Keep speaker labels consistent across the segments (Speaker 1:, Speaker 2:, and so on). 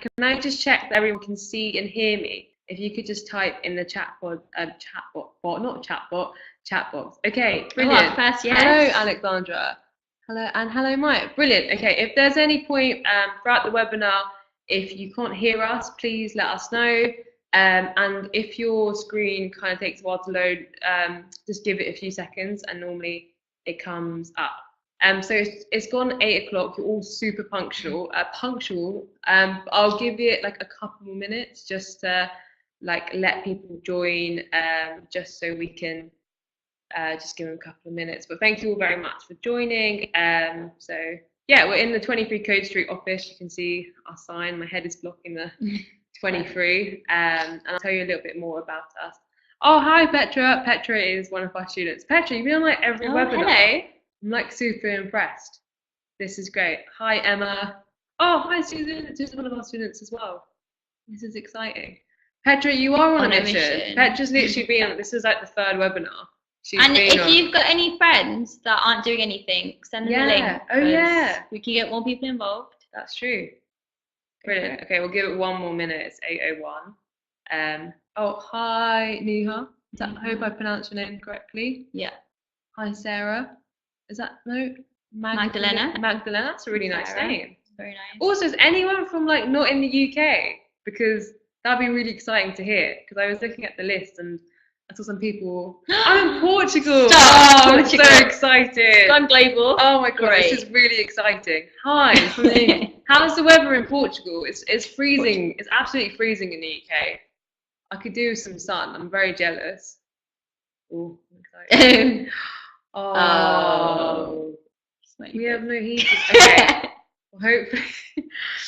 Speaker 1: can I just check that everyone can see and hear me? If you could just type in the chat box. Okay, brilliant.
Speaker 2: First, yes.
Speaker 1: Hello, Alexandra. Hello, and hello, Mike. Brilliant. Okay, if there's any point throughout the webinar, if you can't hear us, please let us know. And if your screen kind of takes a while to load, just give it a few seconds, and normally it comes up. So it's gone 8 o'clock. You're all super punctual. I'll give it like a couple more minutes just to like let people join, just so we can just give them a couple of minutes. But thank you all very much for joining. So yeah, we're in the 23 Code Street office. You can see our sign. My head is blocking the 23. And I'll tell you a little bit more about us. Oh, hi, Petra. Petra is one of our students. Petra, you've been on like every webinar.
Speaker 2: Hello.
Speaker 1: I'm like super impressed. This is great. Hi, Emma. Oh, hi, Susan. Susan's one of our students as well. This is exciting. Petra, you are on a mission. Petra's literally been on, this is like the 3rd webinar.
Speaker 2: And if you've got any friends that aren't doing anything, send them the link.
Speaker 1: Oh, yeah.
Speaker 2: We can get more people involved.
Speaker 1: That's true. Brilliant. Okay, we'll give it 1 more minute. It's 8:01. Oh, hi, Neha. I hope I pronounced your name correctly.
Speaker 2: Yeah.
Speaker 1: Hi, Sarah. Is that, no?
Speaker 2: Magdalena.
Speaker 1: Magdalena, that's a really nice name.
Speaker 2: Very nice.
Speaker 1: Also, is anyone from like not in the UK? Because that'd be really exciting to hear. Because I was looking at the list and I saw some people. I'm in Portugal.
Speaker 2: Stop.
Speaker 1: Oh, I'm so excited.
Speaker 2: I'm global.
Speaker 1: Oh my god, this is really exciting. Hi. How's the weather in Portugal? It's freezing. It's absolutely freezing in the UK. I could do some sun. I'm very jealous. Oh, I'm excited. Oh. We have no heaters. Okay. Well, hopefully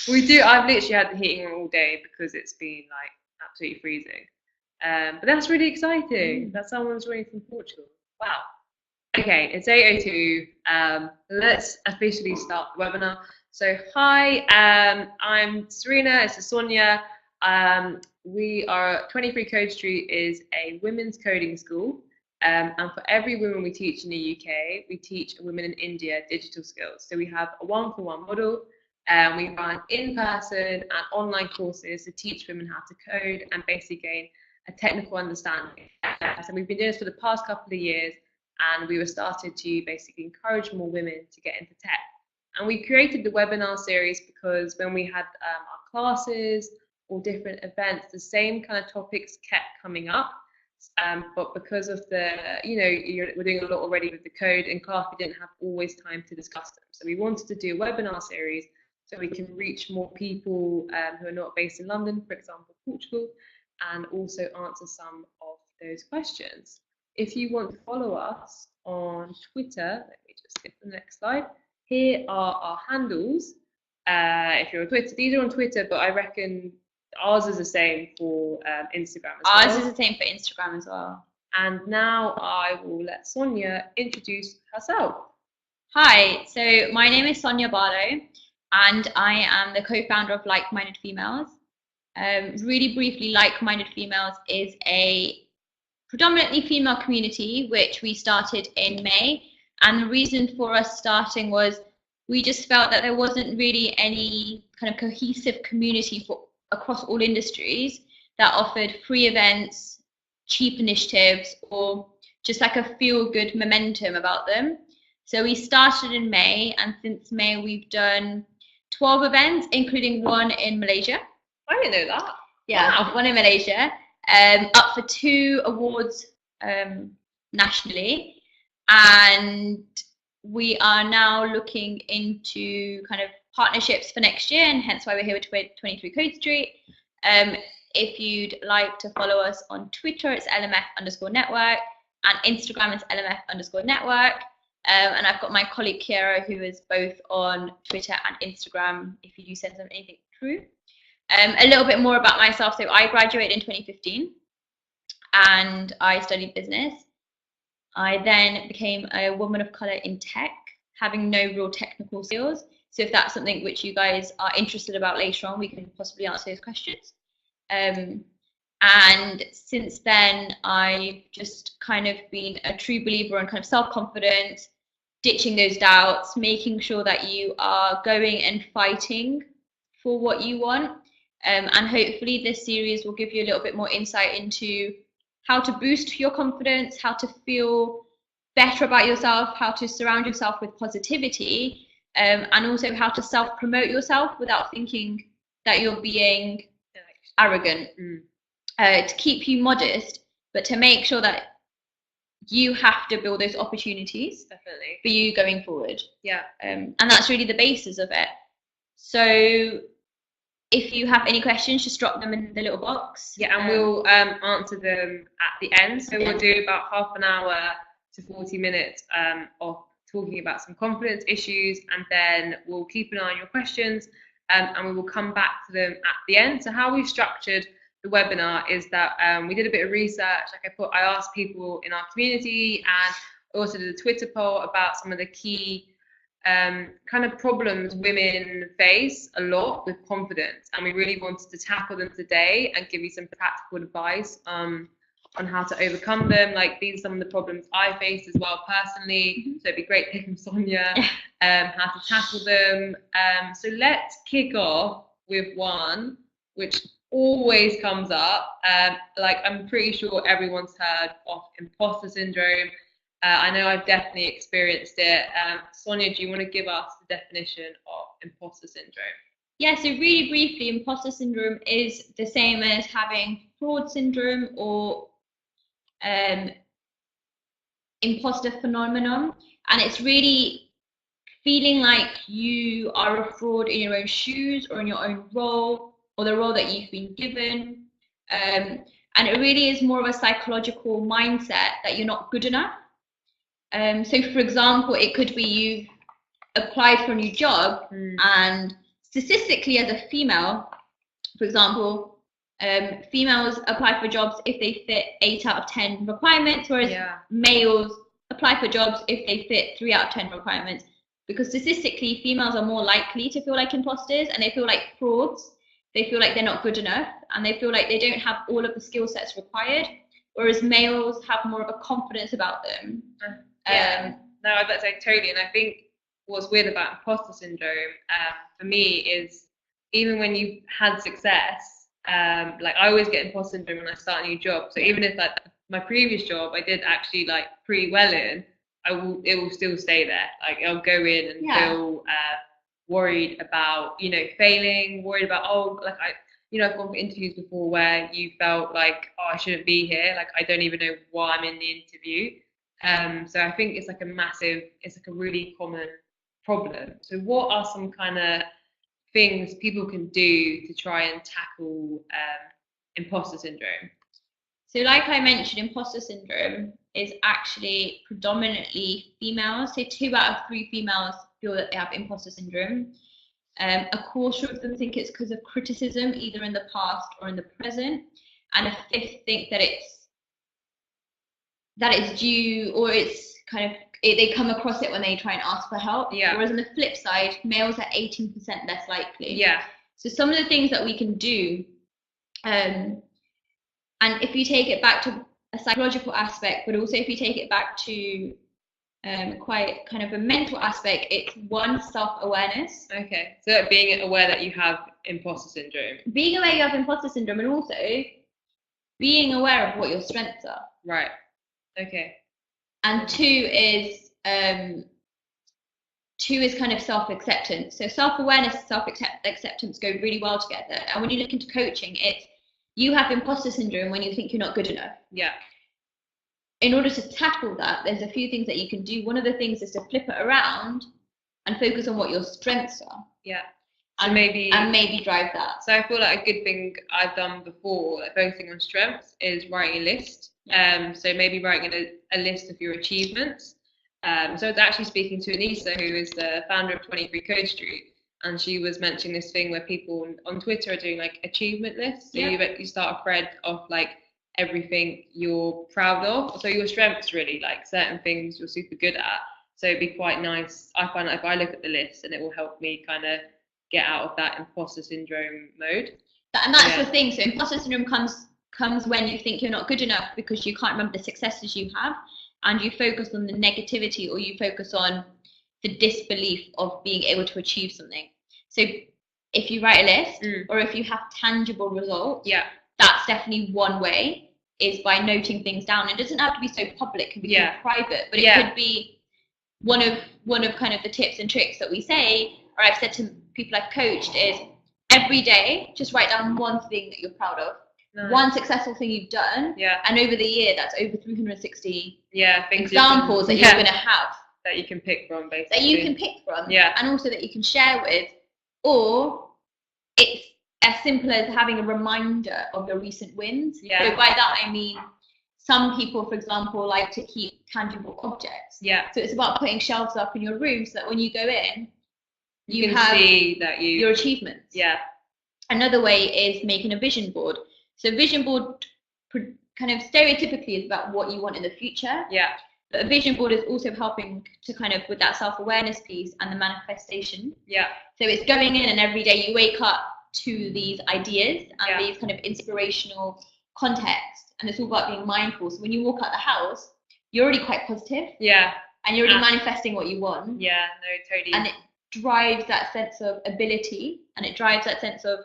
Speaker 1: we do. I've literally had the heating on all day because it's been like absolutely freezing. But that's really exciting that someone's joining from Portugal. Wow. Okay, it's 8:02. Let's officially start the webinar. So hi, I'm Serena. This is Sonya. We are 23 Code Street is a women's coding school. And for every woman we teach in the UK, we teach women in India digital skills. So we have a 1-for-1 model. We run in-person and online courses to teach women how to code and basically gain a technical understanding. So we've been doing this for the past couple of years, and we were started to basically encourage more women to get into tech. And we created the webinar series because when we had our classes or different events, the same kind of topics kept coming up. But because of the, we're doing a lot already with the code in class, we didn't have always time to discuss them. So we wanted to do a webinar series so we can reach more people who are not based in London, for example, Portugal, and also answer some of those questions. If you want to follow us on Twitter, let me just get the next slide. Here are our handles. If you're on Twitter, these are on Twitter, but I reckon ours is the same for Instagram as well.
Speaker 2: Ours is the same for Instagram as well.
Speaker 1: And now I will let Sonya introduce herself.
Speaker 2: Hi, so my name is Sonya Barlow, and I am the co-founder of Like-Minded Females. Really briefly, Like-Minded Females is a predominantly female community which we started in May, and the reason for us starting was we just felt that there wasn't really any kind of cohesive community across all industries that offered free events, cheap initiatives, or just like a feel-good momentum about them. So we started in May, and since May we've done 12 events, including one in Malaysia.
Speaker 1: I didn't know that.
Speaker 2: Yeah, wow. One in Malaysia. Up for 2 awards nationally, and we are now looking into kind of partnerships for next year, and hence why we're here with 23 Code Street. If you'd like to follow us on Twitter, it's LMF_network, and Instagram is LMF_network. And I've got my colleague Kiara, who is both on Twitter and Instagram, if you do send them anything through. A little bit more about myself. So I graduated in 2015 and I studied business. I then became a woman of color in tech, having no real technical skills. So if that's something which you guys are interested about later on, we can possibly answer those questions. And since then, I've just kind of been a true believer in kind of self-confidence, ditching those doubts, making sure that you are going and fighting for what you want. And hopefully this series will give you a little bit more insight into how to boost your confidence, how to feel better about yourself, how to surround yourself with positivity, and also how to self-promote yourself without thinking that you're being arrogant, to keep you modest, but to make sure that you have to build those opportunities
Speaker 1: Definitely
Speaker 2: for you going forward.
Speaker 1: Yeah.
Speaker 2: And that's really the basis of it. So if you have any questions, just drop them in the little box.
Speaker 1: Yeah, and we'll answer them at the end. So we'll do about half an hour to 40 minutes of talking about some confidence issues, and then we'll keep an eye on your questions, and we will come back to them at the end. So how we've structured the webinar is that we did a bit of research. Like I asked people in our community, and also did a Twitter poll about some of the key kind of problems women face a lot with confidence, and we really wanted to tackle them today and give you some practical advice on how to overcome them. Like, these are some of the problems I faced as well personally, so it'd be great to hear from Sonya how to tackle them. So let's kick off with one which always comes up. Like, I'm pretty sure everyone's heard of imposter syndrome. I know I've definitely experienced it. Sonya, do you want to give us the definition of imposter syndrome?
Speaker 2: Yeah, so really briefly, imposter syndrome is the same as having fraud syndrome or imposter phenomenon. And it's really feeling like you are a fraud in your own shoes or in your own role or the role that you've been given. And it really is more of a psychological mindset that you're not good enough. So for example, it could be you've applied for a new job, and statistically as a female, for example, females apply for jobs if they fit 8 out of 10 requirements, whereas males apply for jobs if they fit 3 out of 10 requirements, because statistically females are more likely to feel like imposters, and they feel like frauds. They feel like they're not good enough, and they feel like they don't have all of the skill sets required, whereas males have more of a confidence about them.
Speaker 1: No, I bet I totally. And I think what's weird about imposter syndrome for me is, even when you've had success, like, I always get imposter syndrome when I start a new job. So even if, like, my previous job I did actually like pretty well in, it will still stay there. Like, I'll go in and feel worried about, failing, worried about, I've gone for interviews before where you felt like, oh, I shouldn't be here. Like, I don't even know why I'm in the interview. So I think it's like a really common problem. So what are some kind of things people can do to try and tackle imposter syndrome?
Speaker 2: So like I mentioned, imposter syndrome is actually predominantly females. So 2 out of 3 females feel that they have imposter syndrome. A quarter of them think it's because of criticism, either in the past or in the present, and a fifth think that it's due, or it's kind of they come across it when they try and ask for help. Whereas on the flip side, males are 18% less likely. So some of the things that we can do, and if you take it back to a psychological aspect, but also if you take it back to quite kind of a mental aspect, it's one, self-awareness.
Speaker 1: Okay, so being aware that you have imposter syndrome.
Speaker 2: Being aware you have imposter syndrome, and also being aware of what your strengths are.
Speaker 1: Right. Okay.
Speaker 2: And 2 is kind of self-acceptance. So self-awareness and self-acceptance go really well together. And when you look into coaching, it's you have imposter syndrome when you think you're not good enough. In order to tackle that, there's a few things that you can do. One of the things is to flip it around and focus on what your strengths are.
Speaker 1: So maybe
Speaker 2: drive that.
Speaker 1: So I feel like a good thing I've done before, like focusing on strengths, is writing a list. So maybe writing a list of your achievements. So I was actually speaking to Anissa, who is the founder of 23 Code Street, and she was mentioning this thing where people on Twitter are doing like achievement lists. So you start a thread of like everything you're proud of. So your strengths, really, like certain things you're super good at. So it'd be quite nice. I find that if I look at the list, and it will help me kind of get out of that imposter syndrome mode.
Speaker 2: And that's the thing. So imposter syndrome comes when you think you're not good enough because you can't remember the successes you have, and you focus on the negativity, or you focus on the disbelief of being able to achieve something. So if you write a list or if you have tangible results, that's definitely one way, is by noting things down. It doesn't have to be so public, it can be so private, but it could be one of kind of the tips and tricks that we say, or I've said to people I've coached, is every day just write down one thing that you're proud of. Nice. One successful thing you've done, and over the year that's over 360 examples that you're going to have
Speaker 1: that you can pick from, basically.
Speaker 2: That you can pick from, and also that you can share with, or it's as simple as having a reminder of your recent wins. So by that I mean, some people, for example, like to keep tangible objects. So it's about putting shelves up in your room so that when you go in, you can have see that your achievements. Another way is making a vision board. So vision board kind of stereotypically is about what you want in the future. But a vision board is also helping to kind of with that self-awareness piece and the manifestation. So it's going in and every day you wake up to these ideas and these kind of inspirational context, and it's all about being mindful. So when you walk out the house, you're already quite positive. And you're already manifesting what you want.
Speaker 1: Totally.
Speaker 2: And it drives that sense of ability, and it drives that sense of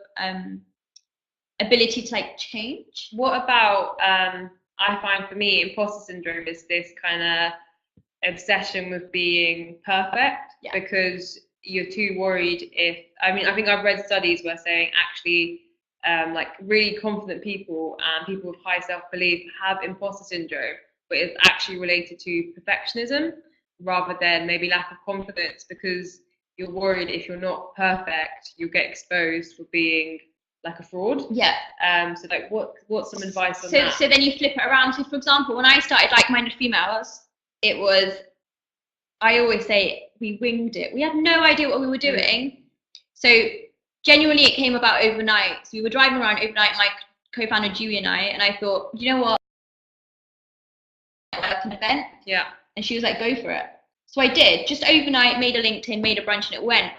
Speaker 2: ability to like change.
Speaker 1: What about I find for me, imposter syndrome is this kind of obsession with being perfect because you're too worried I think I've read studies where saying actually like really confident people and people with high self-belief have imposter syndrome, but it's actually related to perfectionism rather than maybe lack of confidence, because you're worried if you're not perfect, you'll get exposed for being like a fraud. So like what's some advice on that?
Speaker 2: So then you flip it around. So for example, when I started Like-Minded Females, it was, I always say, we winged it. We had no idea what we were doing. So genuinely it came about overnight. So we were driving around overnight, my co-founder Julie and I thought, you know what, an event. And she was like, go for it. So I did, just overnight, made a LinkedIn, made a brunch, and it went.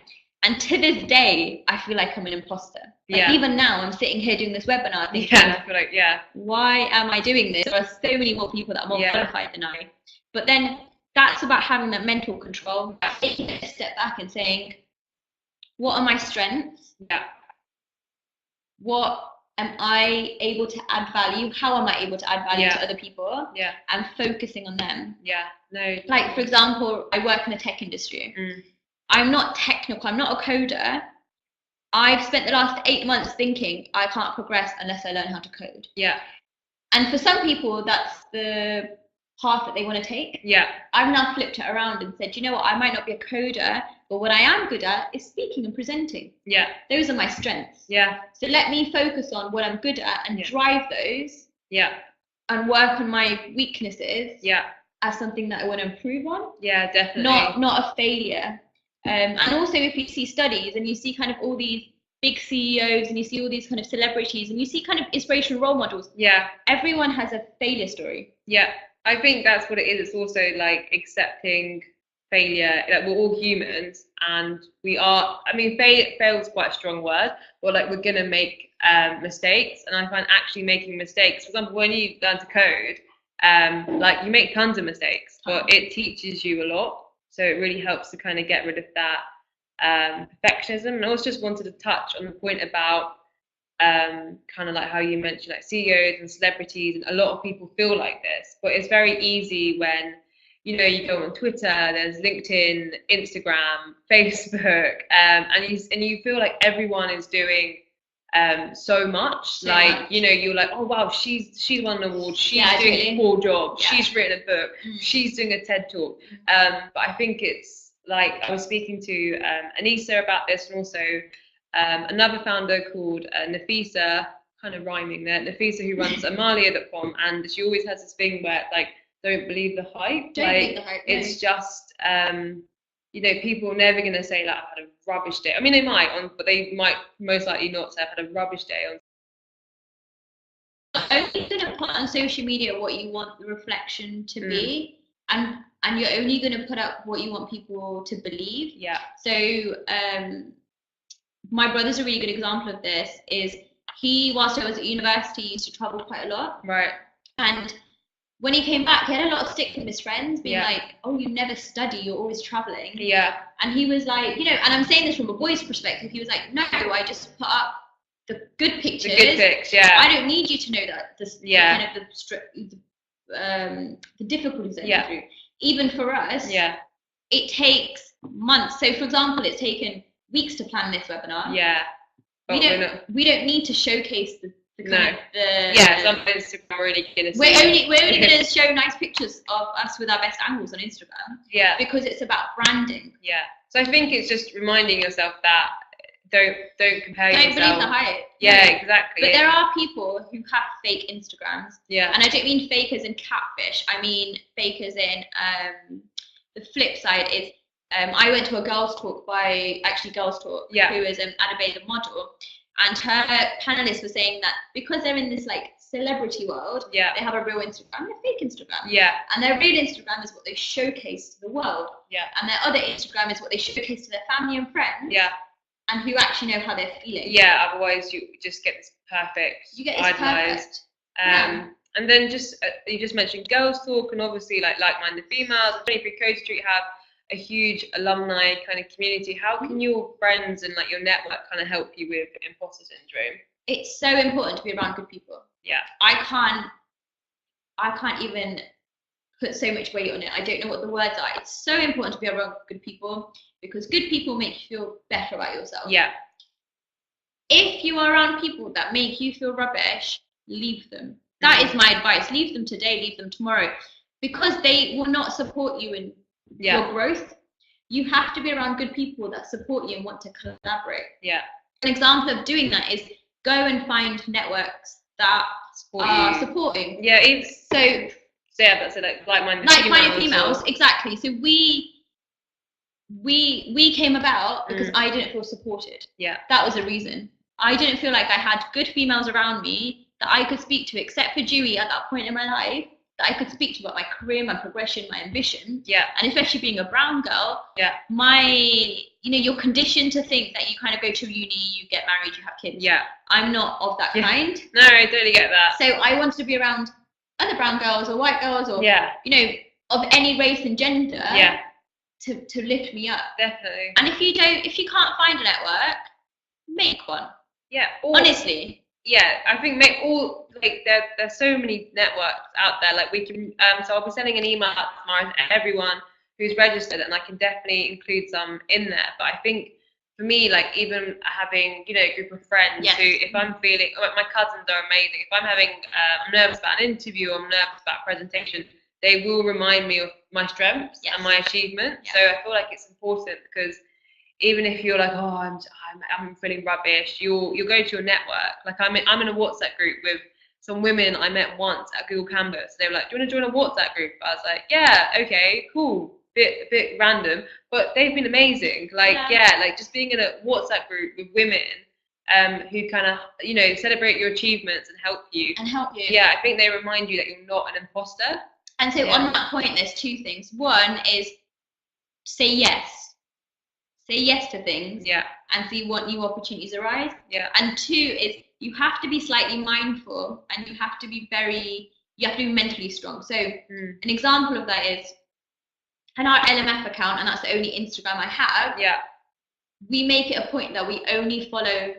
Speaker 2: And to this day, I feel like I'm an imposter. Like even now, I'm sitting here doing this webinar thinking,
Speaker 1: I feel like,
Speaker 2: why am I doing this? There are so many more people that are more qualified than I. But then that's about having that mental control, taking a step back and saying, what are my strengths? What am I able to add value? How am I able to add value to other people? And focusing on them. Like, for example, I work in the tech industry. I'm not technical, I'm not a coder. I've spent the last 8 months thinking I can't progress unless I learn how to code. And for some people, that's the path that they want to take. I've now flipped it around and said, you know what, I might not be a coder, but what I am good at is speaking and presenting. Those are my strengths. So let me focus on what I'm good at and drive those. And work on my weaknesses. As something that I want to improve on.
Speaker 1: Definitely.
Speaker 2: Not a failure. And also if you see studies and you see kind of all these big CEOs and you see all these kind of celebrities and you see kind of inspirational role models, everyone has a failure story.
Speaker 1: I think that's what it is. It's also like accepting failure. Like we're all humans and we are, I mean, fail is quite a strong word, but like we're gonna make mistakes. And I find actually making mistakes, for example, when you learn to code, like you make tons of mistakes, but it teaches you a lot. So it really helps to kind of get rid of that perfectionism. And I also just wanted to touch on the point about kind of like how you mentioned like CEOs and celebrities, and a lot of people feel like this, but it's very easy when, you know, you go on Twitter, there's LinkedIn, Instagram, Facebook, and you feel like everyone is doing so much. You know, you're like, oh wow, she's won an award, she's doing 4 jobs, she's written a book, she's doing a TED talk. But I think it's like, I was speaking to Anissa about this, and also another founder called Nafisa, kind of rhyming there, Nafisa, who runs Amalia.com, and she always has this thing where like, don't believe the hype. It's just you know, people are never going to say like, I've had a rubbish day. I mean, they might, but they might most likely not say I've had a rubbish day.
Speaker 2: Only going to put on social media what you want the reflection to be, and you're only going to put up what you want people to believe. So my brother's a really good example of this. Is he, whilst I was at university, used to travel quite a lot. And when he came back, he had a lot of stick from his friends being
Speaker 1: Yeah.
Speaker 2: like, oh, you never study, you're always traveling.
Speaker 1: Yeah.
Speaker 2: And he was like, you know, and I'm saying this from a boy's perspective, he was like, no, I just put up the good pictures.
Speaker 1: The good pics, yeah.
Speaker 2: I don't need you to know that
Speaker 1: Yeah.
Speaker 2: the kind of the difficulties that
Speaker 1: Yeah.
Speaker 2: through. Even for us,
Speaker 1: Yeah.
Speaker 2: it takes months. So for example, it's taken weeks to plan this webinar.
Speaker 1: Yeah.
Speaker 2: We don't need to showcase the kind of the
Speaker 1: some Instagram really gonna see.
Speaker 2: we're only gonna show nice pictures of us with our best angles on Instagram.
Speaker 1: Yeah.
Speaker 2: Because it's about branding.
Speaker 1: Yeah. So I think it's just reminding yourself that don't compare yourself.
Speaker 2: Don't believe the hype.
Speaker 1: Yeah, exactly.
Speaker 2: But there are people who have fake Instagrams.
Speaker 1: Yeah.
Speaker 2: And I don't mean fake as in catfish. I mean fake as in the flip side is I went to a girls talk
Speaker 1: Yeah.
Speaker 2: who is an animated model, and her panelist was saying that because they're in this like celebrity world,
Speaker 1: Yeah.
Speaker 2: they have a real Instagram and a fake Instagram.
Speaker 1: Yeah.
Speaker 2: And their real Instagram is what they showcase to the world.
Speaker 1: Yeah.
Speaker 2: And their other Instagram is what they showcase to their family and friends.
Speaker 1: Yeah.
Speaker 2: And who actually know how they're feeling.
Speaker 1: Yeah, otherwise you just get this perfect,
Speaker 2: you get this
Speaker 1: idealized.
Speaker 2: perfect.
Speaker 1: And then just you just mentioned girls talk, and obviously like-minded females. 23 Code Street have a huge alumni kind of community. How can your friends and like your network kind of help you with imposter syndrome?
Speaker 2: It's so important to be around good people.
Speaker 1: Yeah.
Speaker 2: I can't even put so much weight on it. I don't know what the words are. It's so important to be around good people because good people make you feel better about yourself.
Speaker 1: Yeah.
Speaker 2: If you are around people that make you feel rubbish, leave them. That is my advice. Leave them today, leave them tomorrow, because they will not support you in your growth. You have to be around good people that support you and want to collaborate.
Speaker 1: Yeah.
Speaker 2: An example of doing that is go and find networks that are supporting.
Speaker 1: Yeah, it's
Speaker 2: so
Speaker 1: that's it, like-minded
Speaker 2: females, exactly. So we came about because I didn't feel supported.
Speaker 1: Yeah.
Speaker 2: That was a reason. I didn't feel like I had good females around me that I could speak to, except for Dewey at that point in my life, that I could speak to about my career, my progression, my ambition.
Speaker 1: Yeah.
Speaker 2: And especially being a brown girl,
Speaker 1: yeah.
Speaker 2: You're conditioned to think that you kind of go to uni, you get married, you have kids.
Speaker 1: Yeah.
Speaker 2: I'm not of that kind.
Speaker 1: No, I totally get that.
Speaker 2: So I wanted to be around other brown girls or white girls or, of any race and gender.
Speaker 1: Yeah.
Speaker 2: To lift me up.
Speaker 1: Definitely.
Speaker 2: And if you can't find a network, make one.
Speaker 1: Yeah.
Speaker 2: Honestly.
Speaker 1: Yeah, I think there's so many networks out there. Like we can, so I'll be sending an email out tomorrow to everyone who's registered, and I can definitely include some in there. But I think for me, like even having a group of friends who, if I'm feeling, my cousins are amazing. If I'm having, I'm nervous about an interview, I'm nervous about a presentation, they will remind me of my strengths and my achievements.
Speaker 2: Yes.
Speaker 1: So I feel like it's important because even if you're like, oh, I'm feeling rubbish, you'll go to your network. Like I'm in a WhatsApp group with some women I met once at Google Canvas. They were like, do you want to join a WhatsApp group? I was like, yeah, okay, cool. Bit random, but they've been amazing. Like just being in a WhatsApp group with women who kind of celebrate your achievements and help you. Yeah, I think they remind you that you're not an imposter.
Speaker 2: And so on that point, there's two things. One is say yes. Say yes to things and see what new opportunities arise. Yeah. And two is you have to be slightly mindful and you have to be mentally strong. So an example of that is in our LMF account, and that's the only Instagram I have, we make it a point that we only follow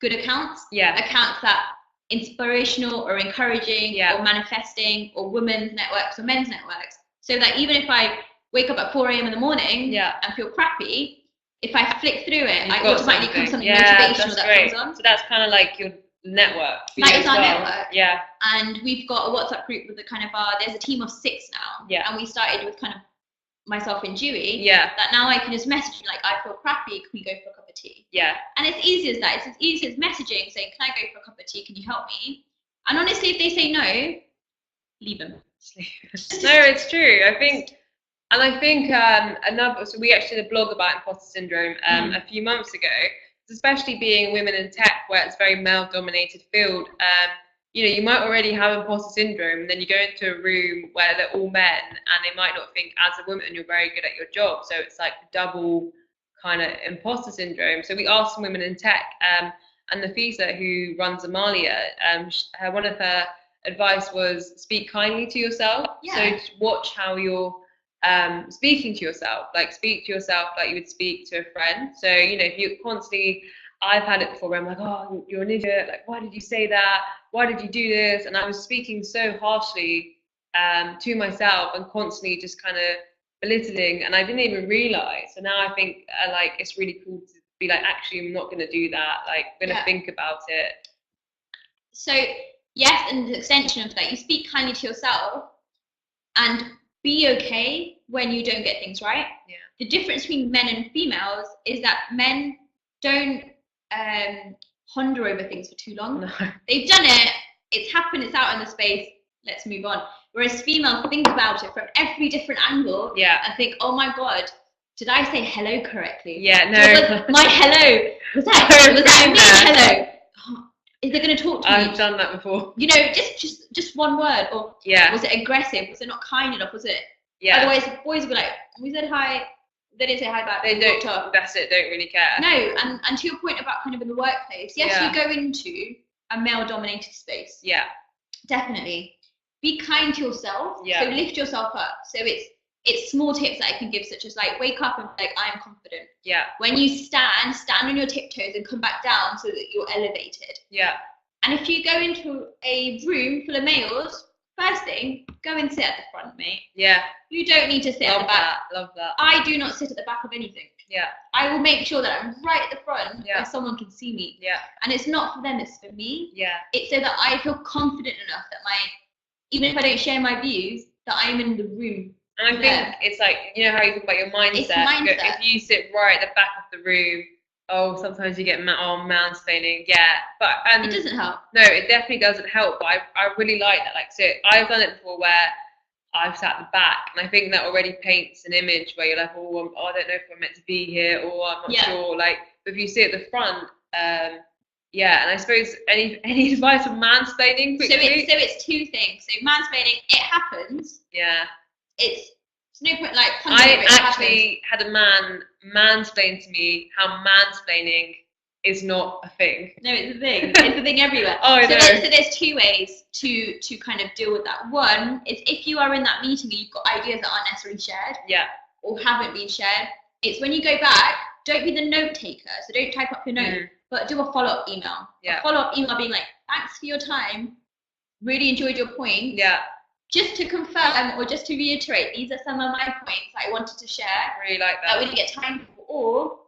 Speaker 2: good accounts. Yeah. Accounts that inspirational or encouraging or manifesting or women's networks or men's networks. So that even if I wake up at 4 a.m. in the morning and feel crappy, if I flick through it, I automatically come something motivational that comes on.
Speaker 1: So that's kind of like your network.
Speaker 2: That is our network.
Speaker 1: Yeah.
Speaker 2: And we've got a WhatsApp group with there's a team of 6 now. Yeah. And we started with kind of myself and Dewey. Yeah. That now I can just message like, I feel crappy, can we go for a cup of tea? Yeah. And it's easy as that. It's as easy as messaging saying, can I go for a cup of tea? Can you help me? And honestly, if they say no, leave them.
Speaker 1: No, it's true. I think so we actually did a blog about imposter syndrome a few months ago, especially being women in tech where it's a very male dominated field. You might already have imposter syndrome, and then you go into a room where they're all men and they might not think as a woman you're very good at your job. So it's like double kind of imposter syndrome. So we asked some women in tech, and Nafisa, who runs Amalia, one of her advice was speak kindly to yourself.
Speaker 2: Yeah.
Speaker 1: So watch how you're speaking to yourself. Like speak to yourself like you would speak to a friend. So if you constantly, I've had it before where I'm like, oh, you're an idiot. Like, why did you say that? Why did you do this? And I was speaking so harshly to myself and constantly just kind of belittling, and I didn't even realize. So now I think like it's really cool to be like, actually, I'm not going to do that. Like, I'm going to think about it.
Speaker 2: So yes, and the extension of that, you speak kindly to yourself and be okay when you don't get things right.
Speaker 1: Yeah.
Speaker 2: The difference between men and females is that men don't ponder over things for too long.
Speaker 1: No.
Speaker 2: They've done it, it's happened, it's out in the space, let's move on. Whereas females think about it from every different angle, and think, oh my god, did I say hello correctly?
Speaker 1: Yeah, no.
Speaker 2: My hello, was that me hello? Oh, is they going to talk to me?
Speaker 1: I've done that before.
Speaker 2: Just one word, or was it aggressive? Was it not kind enough? Was it? Yeah. Otherwise, boys will be like, we said hi. They didn't say hi back.
Speaker 1: They don't talk. That's it. Don't really care.
Speaker 2: No, and to your point about kind of in the workplace, yes, you go into a male-dominated space.
Speaker 1: Yeah.
Speaker 2: Definitely. Be kind to yourself.
Speaker 1: Yeah.
Speaker 2: So lift yourself up. So it's small tips that I can give, such as like wake up and be like, I am confident.
Speaker 1: Yeah.
Speaker 2: When you stand on your tiptoes and come back down so that you're elevated.
Speaker 1: Yeah.
Speaker 2: And if you go into a room full of males, first thing, go and sit at the front, mate.
Speaker 1: Yeah.
Speaker 2: You don't need to sit at the back.
Speaker 1: Love that.
Speaker 2: I do not sit at the back of anything.
Speaker 1: Yeah.
Speaker 2: I will make sure that I'm right at the front
Speaker 1: where
Speaker 2: someone can see me.
Speaker 1: Yeah.
Speaker 2: And it's not for them, it's for me.
Speaker 1: Yeah.
Speaker 2: It's so that I feel confident enough that even if I don't share my views, that I'm in the room.
Speaker 1: And I think it's like, how you talk about your mindset.
Speaker 2: It's mindset.
Speaker 1: If you sit right at the back of the room, sometimes you get mansplaining. Yeah. But
Speaker 2: it doesn't help.
Speaker 1: No, it definitely doesn't help. But I really like that. Like, so I've done it before where I've sat at the back, and I think that already paints an image where you're like, I don't know if I'm meant to be here, or I'm not sure. Like, but if you sit at the front, and I suppose any advice on mansplaining quickly?
Speaker 2: So it's two things. So mansplaining, it happens.
Speaker 1: Yeah.
Speaker 2: It's no point like.
Speaker 1: I actually had a man mansplain to me how mansplaining is not a thing.
Speaker 2: No, it's a thing. It's a thing everywhere.
Speaker 1: Oh, I know.
Speaker 2: So there's two ways to kind of deal with that. One is if you are in that meeting and you've got ideas that aren't necessarily shared.
Speaker 1: Yeah.
Speaker 2: Or haven't been shared. It's when you go back, don't be the note taker. So don't type up your note, but do a follow-up email.
Speaker 1: Yeah.
Speaker 2: A follow-up email being like, thanks for your time. Really enjoyed your point.
Speaker 1: Yeah.
Speaker 2: Just to confirm or just to reiterate, these are some of my points I wanted to share.
Speaker 1: I really like that.
Speaker 2: That we didn't get time for. Or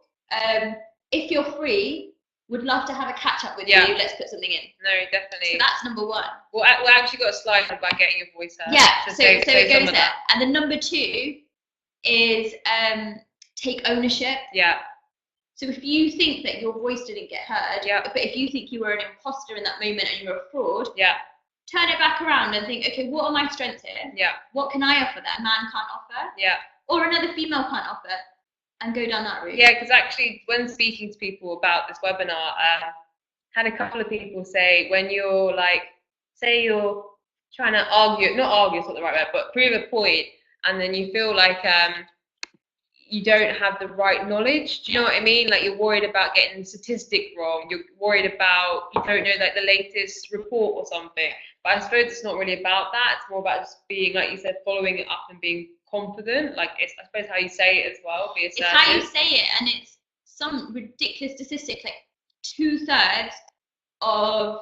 Speaker 2: if you're free, would love to have a catch up with you. Let's put something in.
Speaker 1: No, definitely.
Speaker 2: So that's number one.
Speaker 1: Well, we actually got a slide about getting your voice heard.
Speaker 2: Yeah, so it goes there. And then number two is take ownership.
Speaker 1: Yeah.
Speaker 2: So if you think that your voice didn't get heard, but if you think you were an imposter in that moment and you were a fraud, turn it back around and think, okay, what are my strengths here?
Speaker 1: Yeah.
Speaker 2: What can I offer that a man can't offer?
Speaker 1: Yeah.
Speaker 2: Or another female can't offer? And go down that route.
Speaker 1: Yeah, because actually when speaking to people about this webinar, had a couple of people say, when you're like, say you're trying to argue, not argue, it's not the right word, but prove a point, and then you feel like you don't have the right knowledge. Do you know what I mean? Like you're worried about getting the statistic wrong. You're worried about, you don't know like the latest report or something. But I suppose it's not really about that. It's more about just being, like you said, following it up and being confident. Like it's, I suppose, how you say it as well. Be assertive.
Speaker 2: It's how you say it, and it's some ridiculous statistic, like 2/3 of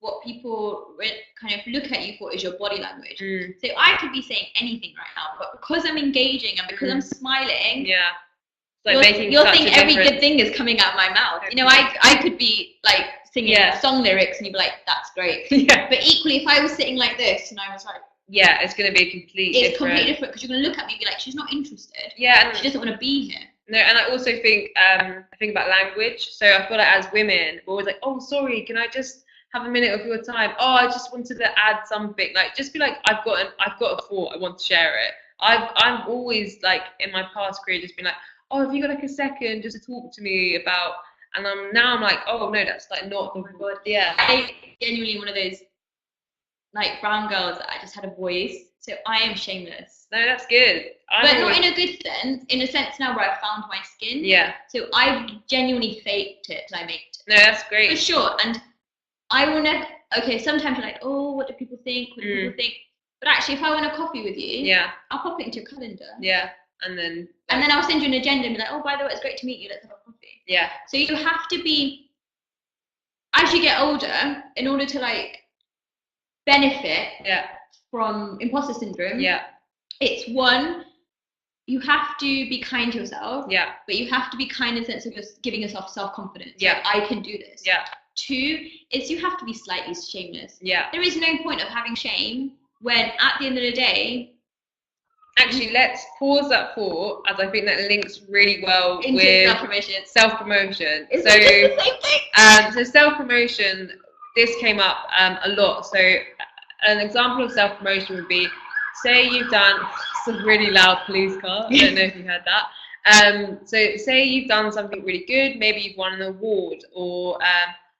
Speaker 2: what people kind of look at you for is your body language. So I could be saying anything right now, but because I'm engaging and because I'm smiling, you'll think every good thing is coming out of my mouth. You know, I could be like singing song lyrics and you'd be like, that's great. But equally, if I was sitting like this and I was like,
Speaker 1: it's going to be completely
Speaker 2: different because you're going to look at me and be like, she's not interested.
Speaker 1: And
Speaker 2: she doesn't want to be here.
Speaker 1: No, and I also think I think about language. So I feel like as women, we're always like, oh, sorry, can I just have a minute of your time? Oh, I just wanted to add something. Like, just be like, I've got a thought, I want to share it. I've always, like, in my past career, just been like, oh, have you got like a second just to talk to me about? And now I'm like, oh no, that's like not the word. Yeah.
Speaker 2: I'm genuinely one of those like brown girls that I just had a voice. So I am shameless.
Speaker 1: No, that's good.
Speaker 2: But not in a good sense. In a sense now where I found my skin.
Speaker 1: Yeah.
Speaker 2: So I genuinely faked it till I made it.
Speaker 1: No, that's great.
Speaker 2: For sure. And I will never, okay, sometimes you're like, oh, what do people think? What do people think? But actually, if I want a coffee with you, I'll pop it into your calendar.
Speaker 1: Yeah. And then
Speaker 2: I'll send you an agenda and be like, oh, by the way, it's great to meet you. Let's have a coffee.
Speaker 1: Yeah.
Speaker 2: So you have to be, as you get older, in order to like benefit from imposter syndrome.
Speaker 1: Yeah.
Speaker 2: It's one, you have to be kind to yourself.
Speaker 1: Yeah.
Speaker 2: But you have to be kind in the sense of just giving yourself self-confidence.
Speaker 1: Yeah.
Speaker 2: Like, I can do this.
Speaker 1: Yeah.
Speaker 2: Two, is you have to be slightly shameless.
Speaker 1: Yeah.
Speaker 2: There is no point of having shame when at the end of the day.
Speaker 1: Actually, let's pause that thought, as I think that links really well
Speaker 2: into
Speaker 1: with
Speaker 2: self-promotion.
Speaker 1: Self-promotion.
Speaker 2: Is it the same thing?
Speaker 1: So self-promotion, this came up a lot. So an example of self-promotion would be, say you've done some really loud police car. I don't know if you heard that. So say you've done something really good. Maybe you've won an award, or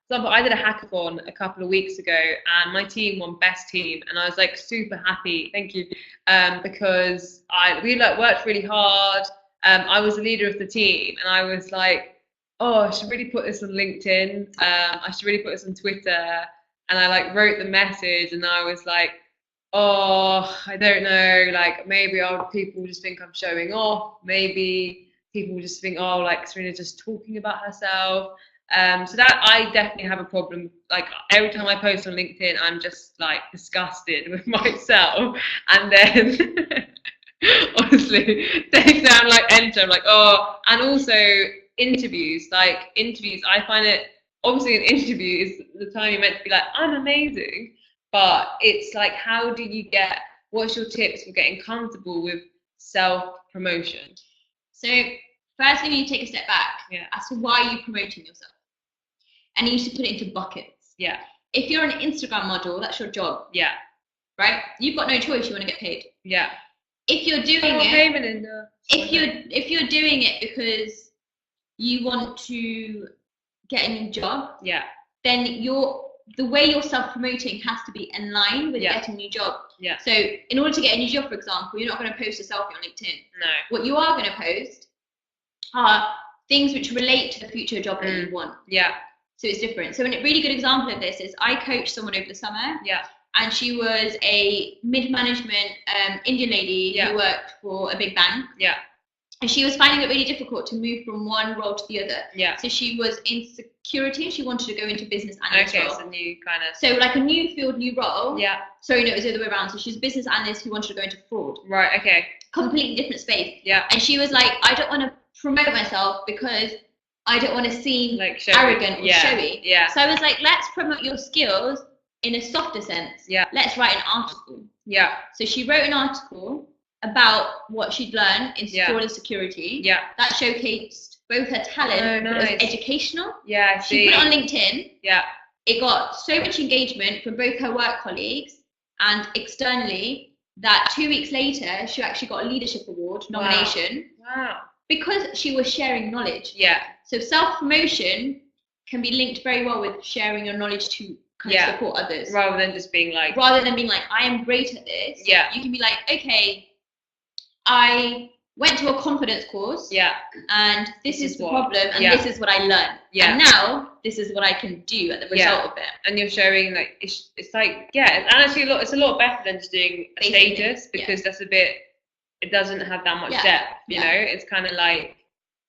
Speaker 1: for example, I did a hackathon a couple of weeks ago, and my team won best team, and I was like super happy. Thank you, because we like worked really hard. I was the leader of the team, and I was like, oh, I should really put this on LinkedIn. I should really put this on Twitter. And I like wrote the message, and I was like, oh, I don't know, like maybe people just think I'm showing off. Maybe people just think, oh, like Serena's just talking about herself. So that I definitely have a problem. Like every time I post on LinkedIn, I'm just like disgusted with myself. And then honestly, next time like enter, I'm like, oh, and also interviews, I find it, obviously an interview is the time you're meant to be like, I'm amazing. But it's like, what's your tips for getting comfortable with self-promotion?
Speaker 2: So firstly, you need to take a step back as to why you're promoting yourself. And you need to put it into buckets.
Speaker 1: Yeah.
Speaker 2: If you're an Instagram model, that's your job.
Speaker 1: Yeah.
Speaker 2: Right? You've got no choice, you want to get paid.
Speaker 1: Yeah.
Speaker 2: If you're doing if you're doing it because you want to get a new job, then the way you're self-promoting has to be in line with getting a new job.
Speaker 1: Yeah.
Speaker 2: So in order to get a new job, for example, you're not going to post a selfie on LinkedIn.
Speaker 1: No.
Speaker 2: What you are going to post are things which relate to the future job that you want.
Speaker 1: Yeah.
Speaker 2: So it's different. So a really good example of this is I coached someone over the summer.
Speaker 1: Yeah.
Speaker 2: And she was a mid-management Indian lady who worked for a big bank. Yeah. And she was finding it really difficult to move from one role to the other. Yeah. So she was in security. She wanted to go into business analyst role.
Speaker 1: So new kind of.
Speaker 2: So like a new field, new role.
Speaker 1: Yeah.
Speaker 2: Sorry, no, it was the other way around. So she's a business analyst who wanted to go into fraud.
Speaker 1: Right. Okay.
Speaker 2: Completely different space.
Speaker 1: Yeah.
Speaker 2: And she was like, I don't want to promote myself because I don't want to seem
Speaker 1: like
Speaker 2: arrogant or showy.
Speaker 1: Yeah.
Speaker 2: So I was like, let's promote your skills in a softer sense.
Speaker 1: Yeah.
Speaker 2: Let's write an article.
Speaker 1: Yeah.
Speaker 2: So she wrote an article about what she'd learned in fraud and security.
Speaker 1: Yeah.
Speaker 2: That showcased both her talent, but it was educational.
Speaker 1: Yeah.
Speaker 2: She put it on LinkedIn.
Speaker 1: Yeah.
Speaker 2: It got so much engagement from both her work colleagues and externally that 2 weeks later she actually got a leadership award nomination.
Speaker 1: Wow.
Speaker 2: Because she was sharing knowledge.
Speaker 1: Yeah.
Speaker 2: So self-promotion can be linked very well with sharing your knowledge to kind of support others.
Speaker 1: Rather than being like,
Speaker 2: I am great at this.
Speaker 1: Yeah.
Speaker 2: You can be like, okay, I went to a confidence course. Yeah. And this is the problem, and this is what I learned. Yeah. And now this is what I can do as the result of it. And
Speaker 1: you're showing like it's like and actually it's a lot better than just doing a status, because that's a bit, it doesn't have that much depth, you know. It's kind of like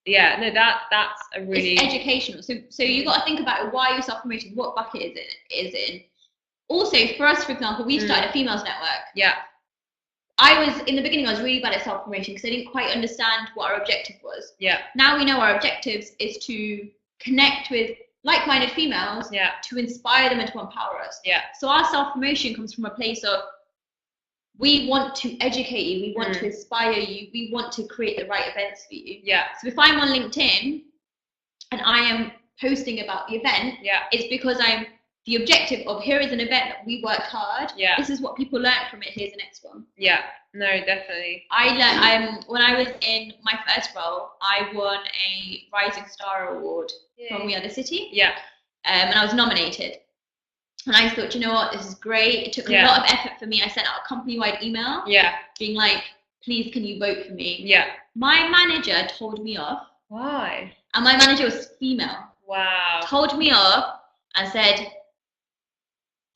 Speaker 1: that's a really,
Speaker 2: it's educational. So you got to think about it. Why you're self-promoting, what bucket is it in. Also for us, for example, we started a females network.
Speaker 1: Yeah.
Speaker 2: I was in the beginning, I was really bad at self-promotion because I didn't quite understand what our objective was. Yeah. Now we know our objectives is to connect with like-minded females, to inspire them and to empower us. Yeah. So our self-promotion comes from a place of, we want to educate you, we want to inspire you, we want to create the right events for you. Yeah. So if I'm on LinkedIn and I am posting about the event, it's because the objective of, here is an event that we worked hard. Yeah. This is what people learned from it. Here's the next one.
Speaker 1: Yeah. No, definitely.
Speaker 2: I learned. When I was in my first role, I won a Rising Star Award from We Are the City. Yeah. And I was nominated. And I thought, you know what, this is great. It took a lot of effort for me. I sent out a company-wide email. Yeah. Being like, please, can you vote for me? Yeah. My manager told me off.
Speaker 1: Why?
Speaker 2: And my manager was female.
Speaker 1: Wow.
Speaker 2: Told me off and said,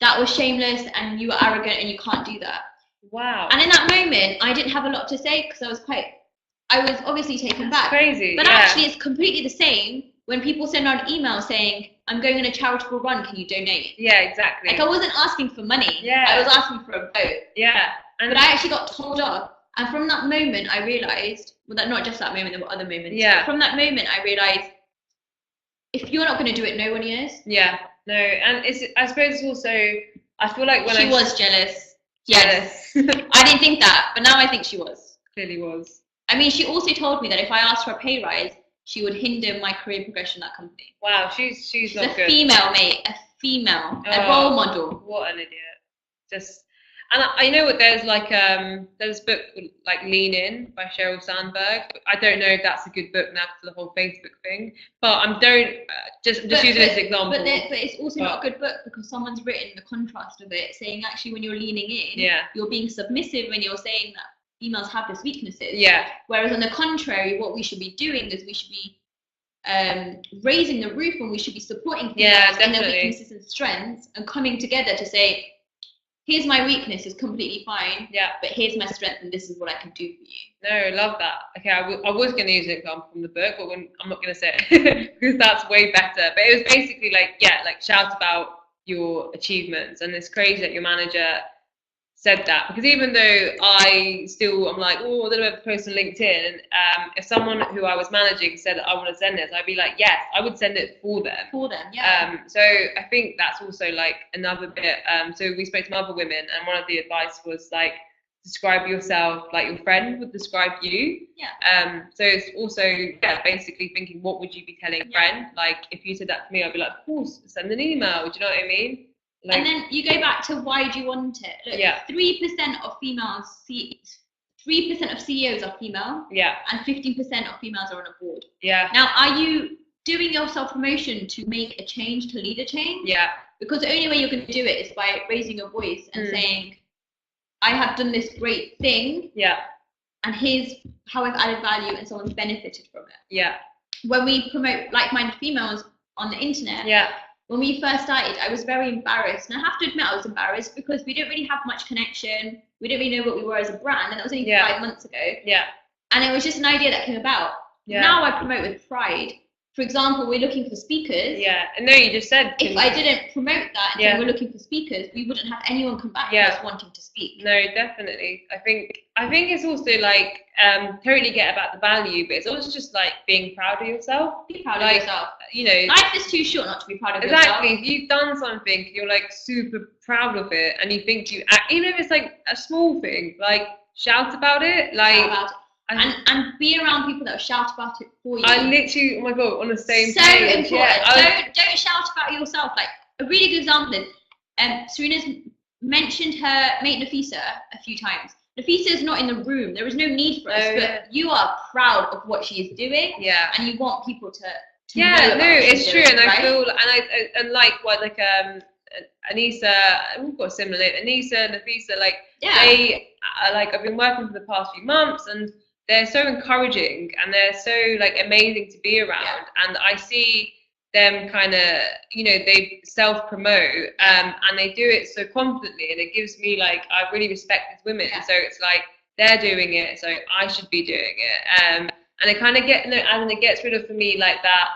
Speaker 2: that was shameless and you were arrogant and you can't do that.
Speaker 1: Wow.
Speaker 2: And in that moment, I didn't have a lot to say because I was obviously taken back.
Speaker 1: Crazy.
Speaker 2: But actually, it's completely the same when people send out an email saying, I'm going on a charitable run, can you donate?
Speaker 1: Yeah, exactly.
Speaker 2: Like, I wasn't asking for money.
Speaker 1: Yeah.
Speaker 2: I was asking for a vote.
Speaker 1: Yeah.
Speaker 2: But I actually got told off. And from that moment, I realised, well, that not just that moment, there were other moments.
Speaker 1: Yeah.
Speaker 2: But from that moment, I realised, if you're not going to do it, no one is.
Speaker 1: Yeah. No, and I suppose it's also, I feel like when
Speaker 2: she was jealous. Yes. I didn't think that, but now I think she was.
Speaker 1: Clearly was.
Speaker 2: I mean, she also told me that if I asked for a pay rise, she would hinder my career progression in that company.
Speaker 1: Wow, she's not good.
Speaker 2: A female, mate. A female. A role model.
Speaker 1: What an idiot. Just, and I know what there's like there's a book like Lean In by Sheryl Sandberg. I don't know if that's a good book now for the whole Facebook thing, but just using it as an example.
Speaker 2: But it's also not a good book because someone's written the contrast of it, saying actually when you're leaning in, you're being submissive when you're saying that females have these weaknesses.
Speaker 1: Yeah.
Speaker 2: Whereas on the contrary, what we should be doing is we should be raising the roof and we should be supporting females in their weaknesses and strengths and coming together to say, here's my weakness, is completely fine.
Speaker 1: Yeah.
Speaker 2: But here's my strength and this is what I can do for you.
Speaker 1: No, I love that. Okay, I was going to use an example from the book, but I'm not going to say it because that's way better. But it was basically like shout about your achievements. And it's crazy that your manager said that, because even though I'm like, oh, I don't know if to post on LinkedIn, if someone who I was managing said I want to send this, I'd be like, yes, I would send it for them.
Speaker 2: Yeah.
Speaker 1: So I think that's also like another bit. So we spoke to other women, and one of the advice was like, describe yourself like your friend would describe you.
Speaker 2: Yeah.
Speaker 1: So it's also basically thinking, what would you be telling a friend? Like if you said that to me, I'd be like, of course, send an email. Do you know what I mean? Like,
Speaker 2: and then you go back to why do you want it? Look, 3% of females 3% of CEOs are female.
Speaker 1: Yeah.
Speaker 2: And 15% of females are on a board.
Speaker 1: Yeah.
Speaker 2: Now, are you doing your self-promotion to make a change, to lead a change?
Speaker 1: Yeah.
Speaker 2: Because the only way you're going to do it is by raising your voice and saying, I have done this great thing.
Speaker 1: Yeah.
Speaker 2: And here's how I've added value and someone's benefited from it.
Speaker 1: Yeah.
Speaker 2: When we promote like-minded females on the internet, when we first started, I was very embarrassed. And I have to admit, I was embarrassed because we didn't really have much connection. We didn't really know what we were as a brand. And that was only 5 months ago.
Speaker 1: Yeah.
Speaker 2: And it was just an idea that came about. Yeah. Now I promote with pride. For example, we're looking for speakers.
Speaker 1: Yeah. And no, you just said.
Speaker 2: If I didn't promote that and say we're looking for speakers, we wouldn't have anyone come back to us wanting to speak.
Speaker 1: No, definitely. I think it's also like totally get about the value, but it's also just like being proud of yourself.
Speaker 2: Be proud of yourself.
Speaker 1: You know,
Speaker 2: life is too short not to be proud of yourself.
Speaker 1: Exactly. If you've done something, you're like super proud of it, and you think even if it's like a small thing, like shout about it, like.
Speaker 2: Shout about it. And be around people that will shout about it for you.
Speaker 1: I literally, oh my god, on the same
Speaker 2: so
Speaker 1: page.
Speaker 2: Important. Yeah, don't shout about yourself. Like a really good example is Serena's mentioned her mate Nafisa a few times. Nafisa is not in the room. There is no need for us, but you are proud of what she is doing.
Speaker 1: Yeah.
Speaker 2: And you want people to
Speaker 1: know
Speaker 2: about
Speaker 1: it's true,
Speaker 2: doing,
Speaker 1: and
Speaker 2: right?
Speaker 1: I feel and likewise like Anissa, we've got a similar name. Anissa, Nafisa, like they like I've been working for the past few months, and they're so encouraging and they're so like amazing to be around. And I see them kind of, they self-promote and they do it so confidently, and it gives me like, I really respect these women. So it's like they're doing it, so I should be doing it. And it kind of and it gets rid of for me like that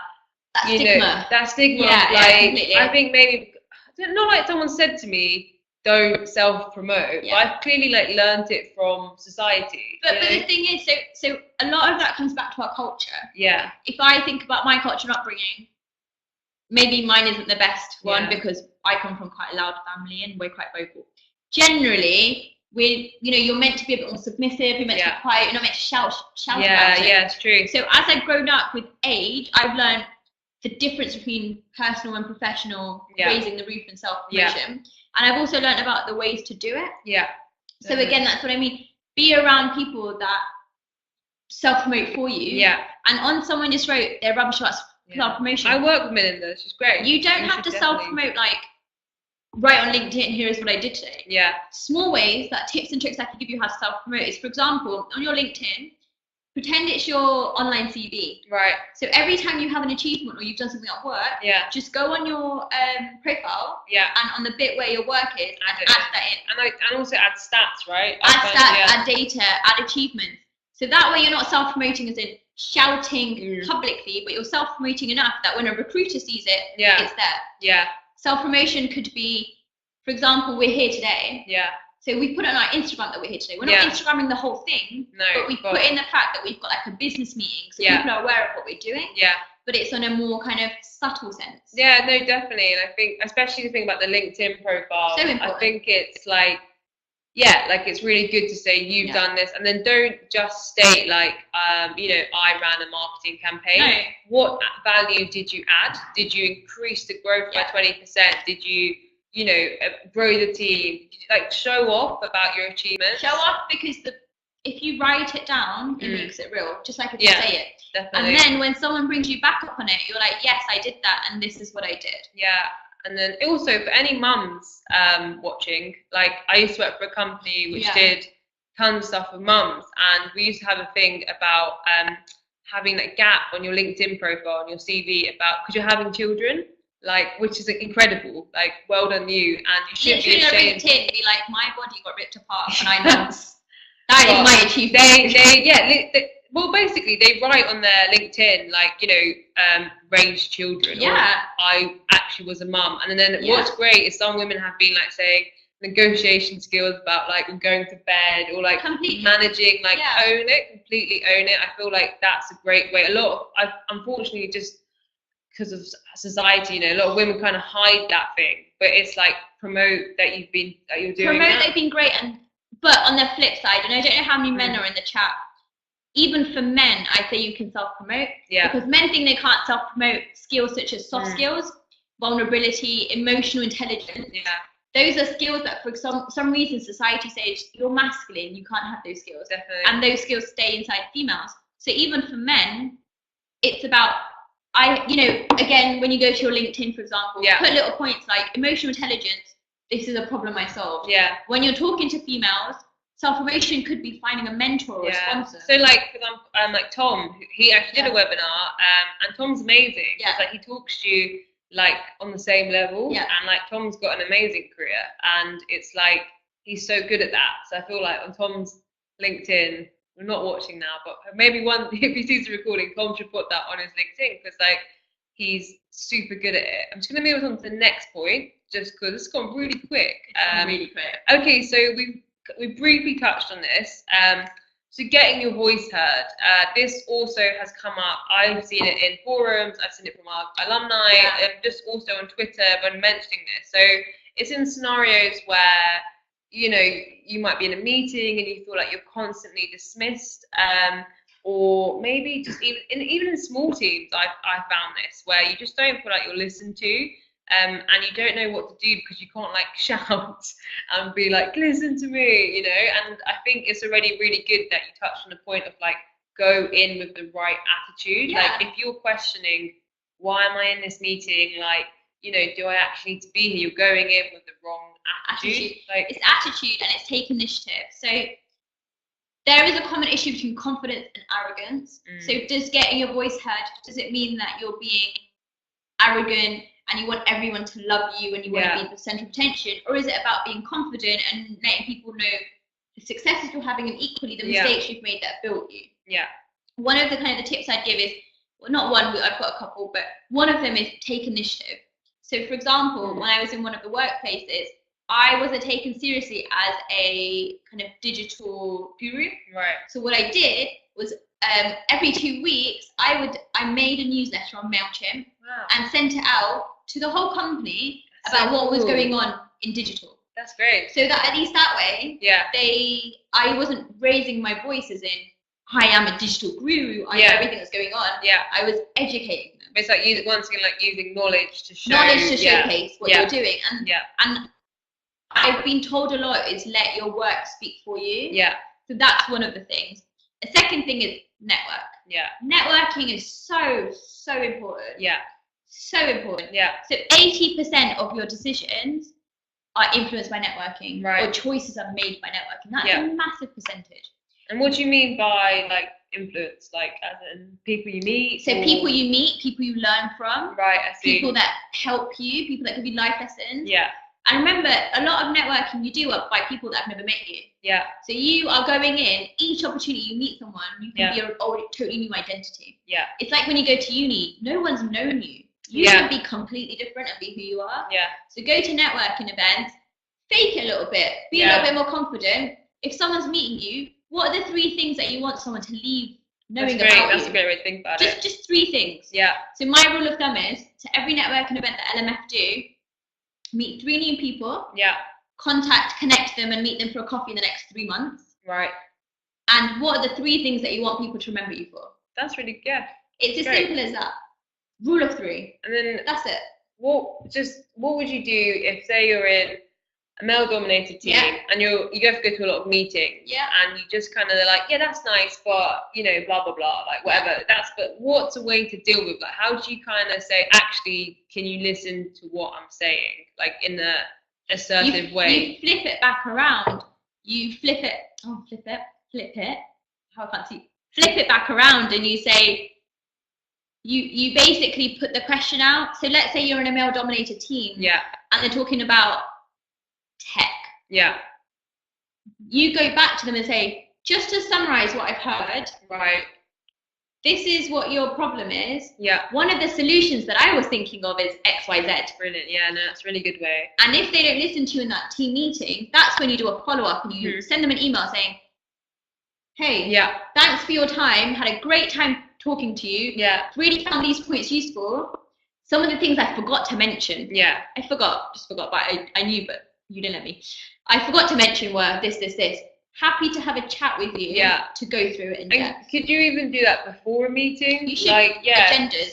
Speaker 1: stigma. That stigma. I think maybe not like someone said to me, don't self-promote, but I've clearly like learned it from society.
Speaker 2: But the thing is, so a lot of that comes back to our culture.
Speaker 1: Yeah.
Speaker 2: If I think about my culture and upbringing, maybe mine isn't the best one because I come from quite a loud family and we're quite vocal. Generally, you're meant to be a bit more submissive. You're meant to be quiet. You're not meant to shout about it.
Speaker 1: Yeah, it's true.
Speaker 2: So as I've grown up with age, I've learned the difference between personal and professional, raising the roof and self-promotion. And I've also learned about the ways to do it.
Speaker 1: Yeah.
Speaker 2: So again, that's what I mean. Be around people that self-promote for you.
Speaker 1: Yeah.
Speaker 2: And on someone just wrote their rubbish about self-promotion.
Speaker 1: I work with Melinda. She's great.
Speaker 2: You don't have to self-promote like, write on LinkedIn, here's what I did today.
Speaker 1: Yeah.
Speaker 2: Small ways, that tips and tricks I can give you how to self-promote is, for example, on your LinkedIn, pretend it's your online CV.
Speaker 1: Right.
Speaker 2: So every time you have an achievement or you've done something at work, just go on your profile, and on the bit where your work is, and add that in.
Speaker 1: And also add stats, right?
Speaker 2: Add stats, add data, add achievements. So that way you're not self-promoting as in shouting publicly, but you're self-promoting enough that when a recruiter sees it, it's there.
Speaker 1: Yeah.
Speaker 2: Self-promotion could be, for example, we're here today.
Speaker 1: Yeah.
Speaker 2: So we put it on our Instagram that we're here today. We're not Instagramming the whole thing, but we put in the fact that we've got like a business meeting, so people are aware of what we're doing. Yeah. But it's on a more kind of subtle sense.
Speaker 1: Yeah, no, definitely. And I think, especially the thing about the LinkedIn profile,
Speaker 2: so important.
Speaker 1: I think it's like, like it's really good to say you've done this, and then don't just state like, you know, I ran a marketing campaign.
Speaker 2: No.
Speaker 1: What value did you add? Did you increase the growth by 20%? Did you, you know, grow the team? Like, show off about your achievements.
Speaker 2: Show off, because if you write it down, it makes it real. Just like if you say it.
Speaker 1: Definitely.
Speaker 2: And then when someone brings you back up on it, you're like, yes, I did that, and this is what I did.
Speaker 1: Yeah. And then also for any mums watching, like I used to work for a company which did tons of stuff for mums, and we used to have a thing about having that gap on your LinkedIn profile, on your CV, about because you're having children, like, which is incredible. Like, well done you, and you should be ashamed.
Speaker 2: LinkedIn, be like, my body got ripped apart for 9 months. That is my achievement.
Speaker 1: Well, basically, they write on their LinkedIn, like, you know, raised children.
Speaker 2: Yeah.
Speaker 1: Or I actually was a mum. And then what's great is some women have been, like, saying, negotiation skills about, like, going to bed or, like, managing, like, completely own it. I feel like that's a great way. Unfortunately, just because of society, you know, a lot of women kind of hide that thing. But it's, like, promote that you're doing that.
Speaker 2: They've been great. But on the flip side, and I don't know how many men are in the chat, even for men, I say you can self-promote. Yeah. Because men think they can't self-promote skills such as soft skills, vulnerability, emotional intelligence. Yeah. Those are skills that for some reason society says you're masculine, you can't have those skills.
Speaker 1: Definitely.
Speaker 2: And those skills stay inside females. So even for men, it's about, you know, again, when you go to your LinkedIn, for example, put little points like emotional intelligence, this is a problem I solved. Yeah. When you're talking to females, self-promotion could be finding a mentor or a sponsor.
Speaker 1: So, like, like Tom, he actually did a webinar, and Tom's amazing. Yeah. Like, he talks to you, like, on the same level. Yeah. And, like, Tom's got an amazing career, and it's, like, he's so good at that. So I feel like on Tom's LinkedIn, we're not watching now, but maybe if he sees the recording, Tom should put that on his LinkedIn, because, like, he's super good at it. I'm just going to move on to the next point, just because it's gone really quick.
Speaker 2: Really quick.
Speaker 1: Okay, so we briefly touched on this. So getting your voice heard. This also has come up. I've seen it in forums. I've seen it from our alumni, and just also on Twitter when mentioning this. So it's in scenarios where, you know, you might be in a meeting and you feel like you're constantly dismissed, or maybe just even in small teams. I found this where you just don't feel like you're listened to. And you don't know what to do because you can't, like, shout and be like, listen to me, you know. And I think it's already really good that you touched on the point of, like, go in with the right attitude. Yeah. Like, if you're questioning, why am I in this meeting? Like, you know, do I actually need to be here? You're going in with the wrong attitude. Like,
Speaker 2: it's attitude and it's take initiative. So there is a common issue between confidence and arrogance. So does getting your voice heard, does it mean that you're being arrogant and you want everyone to love you and you want to be the center of attention? Or is it about being confident and letting people know the successes you're having and equally the mistakes you've made that built you? Yeah. One of the kind of the tips I'd give is, well, not one, I've got a couple, but one of them is take initiative. So for example, when I was in one of the workplaces, I wasn't taken seriously as a kind of digital guru. Right. So what I did was every 2 weeks, I made a newsletter on MailChimp and sent it out to the whole company about what was going on in digital.
Speaker 1: That's great.
Speaker 2: So that at least that way, I wasn't raising my voice as in, I am a digital guru, I know everything that's going on. Yeah. I was educating them.
Speaker 1: It's like once again, like using knowledge to show.
Speaker 2: Knowledge to showcase what you're doing. And I've been told a lot is let your work speak for you. Yeah. So that's one of the things. The second thing is network. Yeah. Networking is so important. Yeah. So important. Yeah. So 80% of your decisions are influenced by networking, or choices are made by networking. That's a massive percentage.
Speaker 1: And what do you mean by, like, influence? Like, as in people you meet?
Speaker 2: So people you meet, people you learn from,
Speaker 1: Right, I see.
Speaker 2: people that help you, people that give you life lessons.
Speaker 1: Yeah.
Speaker 2: And remember, a lot of networking you do are by people that have never met you.
Speaker 1: Yeah.
Speaker 2: So you are going in, each opportunity you meet someone, you can be a totally new identity.
Speaker 1: Yeah.
Speaker 2: It's like when you go to uni, no one's known you. You can be completely different and be who you are.
Speaker 1: Yeah.
Speaker 2: So go to networking events, fake it a little bit, be a little bit more confident. If someone's meeting you, what are the 3 things that you want someone to leave knowing about you?
Speaker 1: That's a great way to think about it.
Speaker 2: Just 3 things.
Speaker 1: Yeah.
Speaker 2: So my rule of thumb is, to every networking event that LMF do, meet 3 new people.
Speaker 1: Yeah.
Speaker 2: Connect them and meet them for a coffee in the next 3 months.
Speaker 1: Right.
Speaker 2: And what are the 3 things that you want people to remember you for?
Speaker 1: That's really good.
Speaker 2: It's as simple as that. Rule of 3.
Speaker 1: And then
Speaker 2: that's it.
Speaker 1: What would you do if, say, you're in a male-dominated team and you have to go to a lot of meetings and you just kind of like, yeah, that's nice, but you know, blah blah blah, like whatever. But what's a way to deal with that? How do you kind of say, actually, can you listen to what I'm saying, like in a assertive way?
Speaker 2: You flip it back around. You flip it. Oh, flip it. How fancy. Flip it back around and you say. You basically put the question out. So let's say you're in a male-dominated team.
Speaker 1: Yeah.
Speaker 2: And they're talking about tech.
Speaker 1: Yeah.
Speaker 2: You go back to them and say, just to summarize what I've heard.
Speaker 1: Right.
Speaker 2: This is what your problem is.
Speaker 1: Yeah.
Speaker 2: One of the solutions that I was thinking of is X, Y, Z.
Speaker 1: Brilliant. Yeah, no, that's a really good way.
Speaker 2: And if they don't listen to you in that team meeting, that's when you do a follow-up and you send them an email saying, hey, thanks for your time. Had a great time talking to you. Yeah. Really found these points useful. Some of the things I forgot to mention. Yeah. I forgot, but I knew, but you didn't let me. I forgot to mention were this. Happy to have a chat with you. Yeah. To go through it in depth.
Speaker 1: Could you even do that before a meeting?
Speaker 2: You should.
Speaker 1: Like,
Speaker 2: Agendas.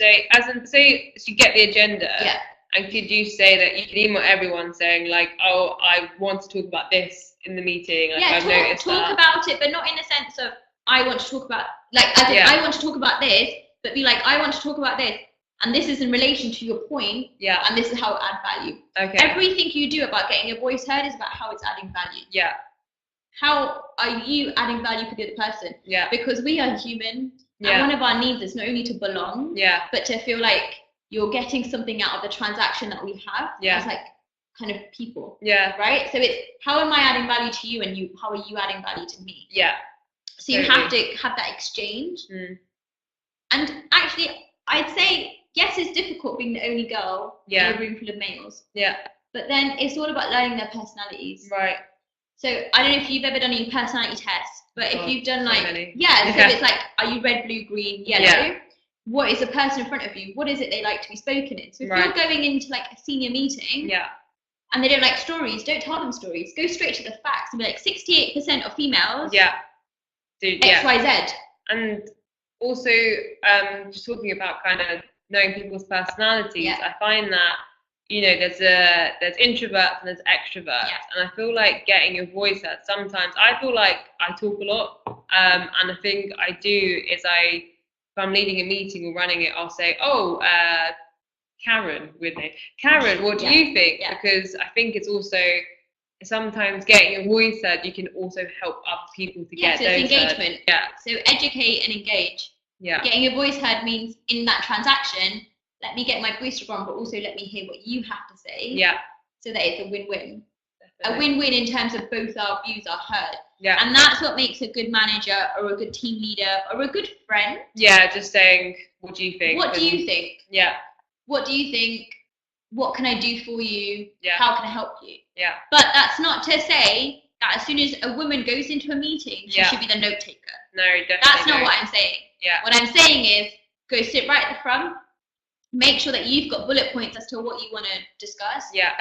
Speaker 1: Say you get the agenda.
Speaker 2: Yeah.
Speaker 1: And could you say that you could email everyone saying like, oh, I want to talk about this in the meeting. Like, I've noticed
Speaker 2: talk about it, but not in the sense of I want to talk about, like, as in I want to talk about this, but be like, I want to talk about this, and this is in relation to your point, and this is how it adds value. Okay. Everything you do about getting your voice heard is about how it's adding value. Yeah. How are you adding value for the other person? Yeah. Because we are human, and one of our needs is not only to belong, but to feel like you're getting something out of the transaction that we have as like kind of people. Yeah. Right? So it's how am I adding value to you, and how are you adding value to me? Yeah. So you have to have that exchange. And actually, I'd say, yes, it's difficult being the only girl in a room full of males. Yeah. But then it's all about learning their personalities. Right. So I don't know if you've ever done any personality tests, but if you've done like, so it's like, are you red, blue, green, yellow? Yeah. What is the person in front of you? What is it they like to be spoken in? So if you're going into like a senior meeting and they don't like stories, don't tell them stories. Go straight to the facts and be like, 68% of females. Yeah. X, Y, Z. And
Speaker 1: also, just talking about kind of knowing people's personalities, I find that, you know, there's introverts and there's extroverts, and I feel like getting your voice out. Sometimes I feel like I talk a lot, and the thing I do is if I'm leading a meeting or running it, I'll say, oh, Karen, what do you think? Because I think it's also sometimes getting your voice heard, you can also help other people to get
Speaker 2: so
Speaker 1: those
Speaker 2: it's engagement.
Speaker 1: Heard. Yeah.
Speaker 2: So educate and engage. Yeah. Getting your voice heard means in that transaction, let me get my voice from, but also let me hear what you have to say. Yeah. So that it's a win-win. Definitely. A win-win in terms of both our views are heard. Yeah. And that's what makes a good manager or a good team leader or a good friend.
Speaker 1: Yeah, just saying, what do you think?
Speaker 2: What do you think?
Speaker 1: Yeah.
Speaker 2: What do you think? What can I do for you?
Speaker 1: Yeah.
Speaker 2: How can I help you? Yeah. But that's not to say that as soon as a woman goes into a meeting, she should be the note taker.
Speaker 1: No, definitely.
Speaker 2: That's not what I'm saying. Yeah. What I'm saying is go sit right at the front, make sure that you've got bullet points as to what you want to discuss. Yeah.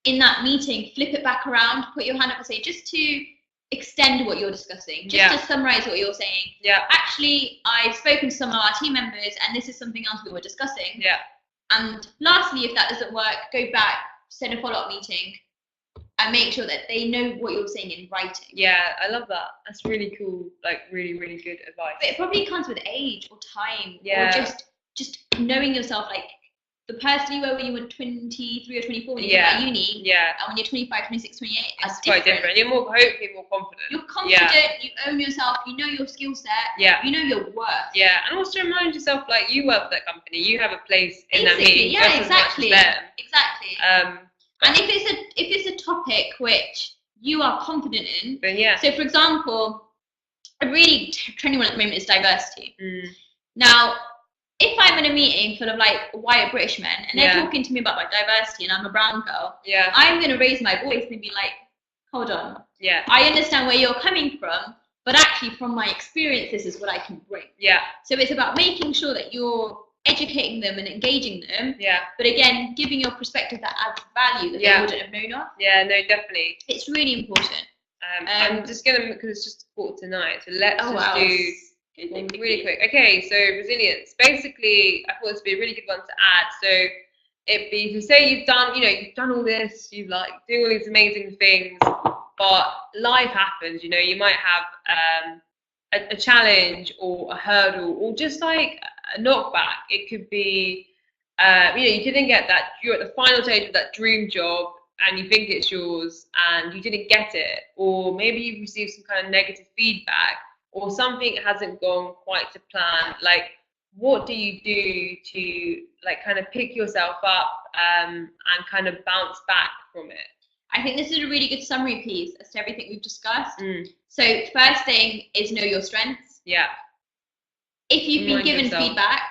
Speaker 2: In that meeting, flip it back around, put your hand up and say, just to extend what you're discussing, just to summarize what you're saying. Yeah. Actually, I've spoken to some of our team members and this is something else we were discussing. Yeah. And lastly, if that doesn't work, go back, send a follow-up meeting, and make sure that they know what you're saying in writing.
Speaker 1: Yeah, I love that. That's really cool. Like, really, really good advice.
Speaker 2: But it probably comes with age or time, or just knowing yourself. Like, the person you were when you were 23 or 24 when you
Speaker 1: Yeah.
Speaker 2: came out of uni,
Speaker 1: Yeah.
Speaker 2: and when you're 25, 26, 28,
Speaker 1: It's quite different. You're hopefully more confident.
Speaker 2: You're confident, you own yourself, you know your skill set,
Speaker 1: Yeah.
Speaker 2: you know your worth.
Speaker 1: Yeah, and also remind yourself, like, you work for that company, you have a place in that
Speaker 2: Basically,
Speaker 1: meeting
Speaker 2: yeah,
Speaker 1: just
Speaker 2: exactly.
Speaker 1: as much as them.
Speaker 2: Exactly. And if it's a topic which you are confident in,
Speaker 1: then yeah.
Speaker 2: so for example, a really trending one at the moment is diversity. Now, if I'm in a meeting full of like white British men and they're talking to me about like diversity and I'm a brown girl, I'm gonna raise my voice and be like, hold on.
Speaker 1: Yeah.
Speaker 2: I understand where you're coming from, but actually from my experience, this is what I can bring.
Speaker 1: Yeah.
Speaker 2: So it's about making sure that you're educating them and engaging them.
Speaker 1: Yeah.
Speaker 2: But again, giving your perspective that adds value that they wouldn't have known of.
Speaker 1: Yeah, no, definitely.
Speaker 2: It's really important.
Speaker 1: I'm just gonna, because it's just quarter to 9, so let's do really quick. Okay, so resilience. Basically, I thought this would be a really good one to add. So it'd be, to say you've done all this, you like doing all these amazing things, but life happens. You might have a challenge or a hurdle or just like a knockback. It could be, you didn't get that. You're at the final stage of that dream job and you think it's yours and you didn't get it, or maybe you've received some kind of negative feedback, or something hasn't gone quite to plan. Like, what do you do to like kind of pick yourself up and kind of bounce back from it?
Speaker 2: I think this is a really good summary piece as to everything we've discussed. So first thing is know your strengths.
Speaker 1: Yeah.
Speaker 2: If you've been given feedback,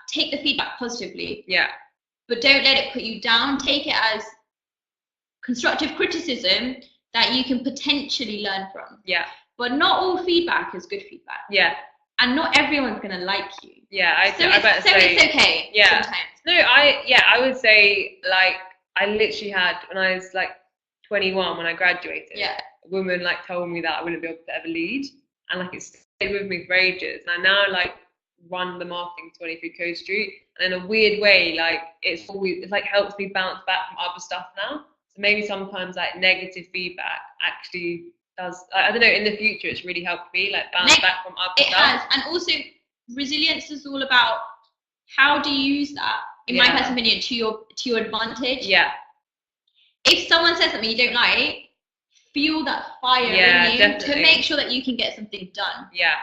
Speaker 2: take the feedback positively.
Speaker 1: Yeah.
Speaker 2: But don't let it put you down. Take it as constructive criticism that you can potentially learn from.
Speaker 1: Yeah.
Speaker 2: But not all feedback is good feedback.
Speaker 1: Yeah.
Speaker 2: And not everyone's gonna like you.
Speaker 1: Yeah,
Speaker 2: I bet it's okay.
Speaker 1: Yeah.
Speaker 2: Sometimes.
Speaker 1: No, I would say, like, I literally had, when I was like 21 when I graduated, a woman like told me that I wouldn't be able to ever lead, and like it stayed with me for ages. And I now like run the marketing 23 Coast Street, and in a weird way, like it's like helps me bounce back from other stuff now. So maybe sometimes like negative feedback actually does, I don't know, in the future it's really helped me like bounce back from other stuff.
Speaker 2: It has, and also resilience is all about how do you use that, in my personal opinion, to your advantage.
Speaker 1: Yeah.
Speaker 2: If someone says something you don't like, fuel that fire in you to make sure that you can get something done.
Speaker 1: Yeah.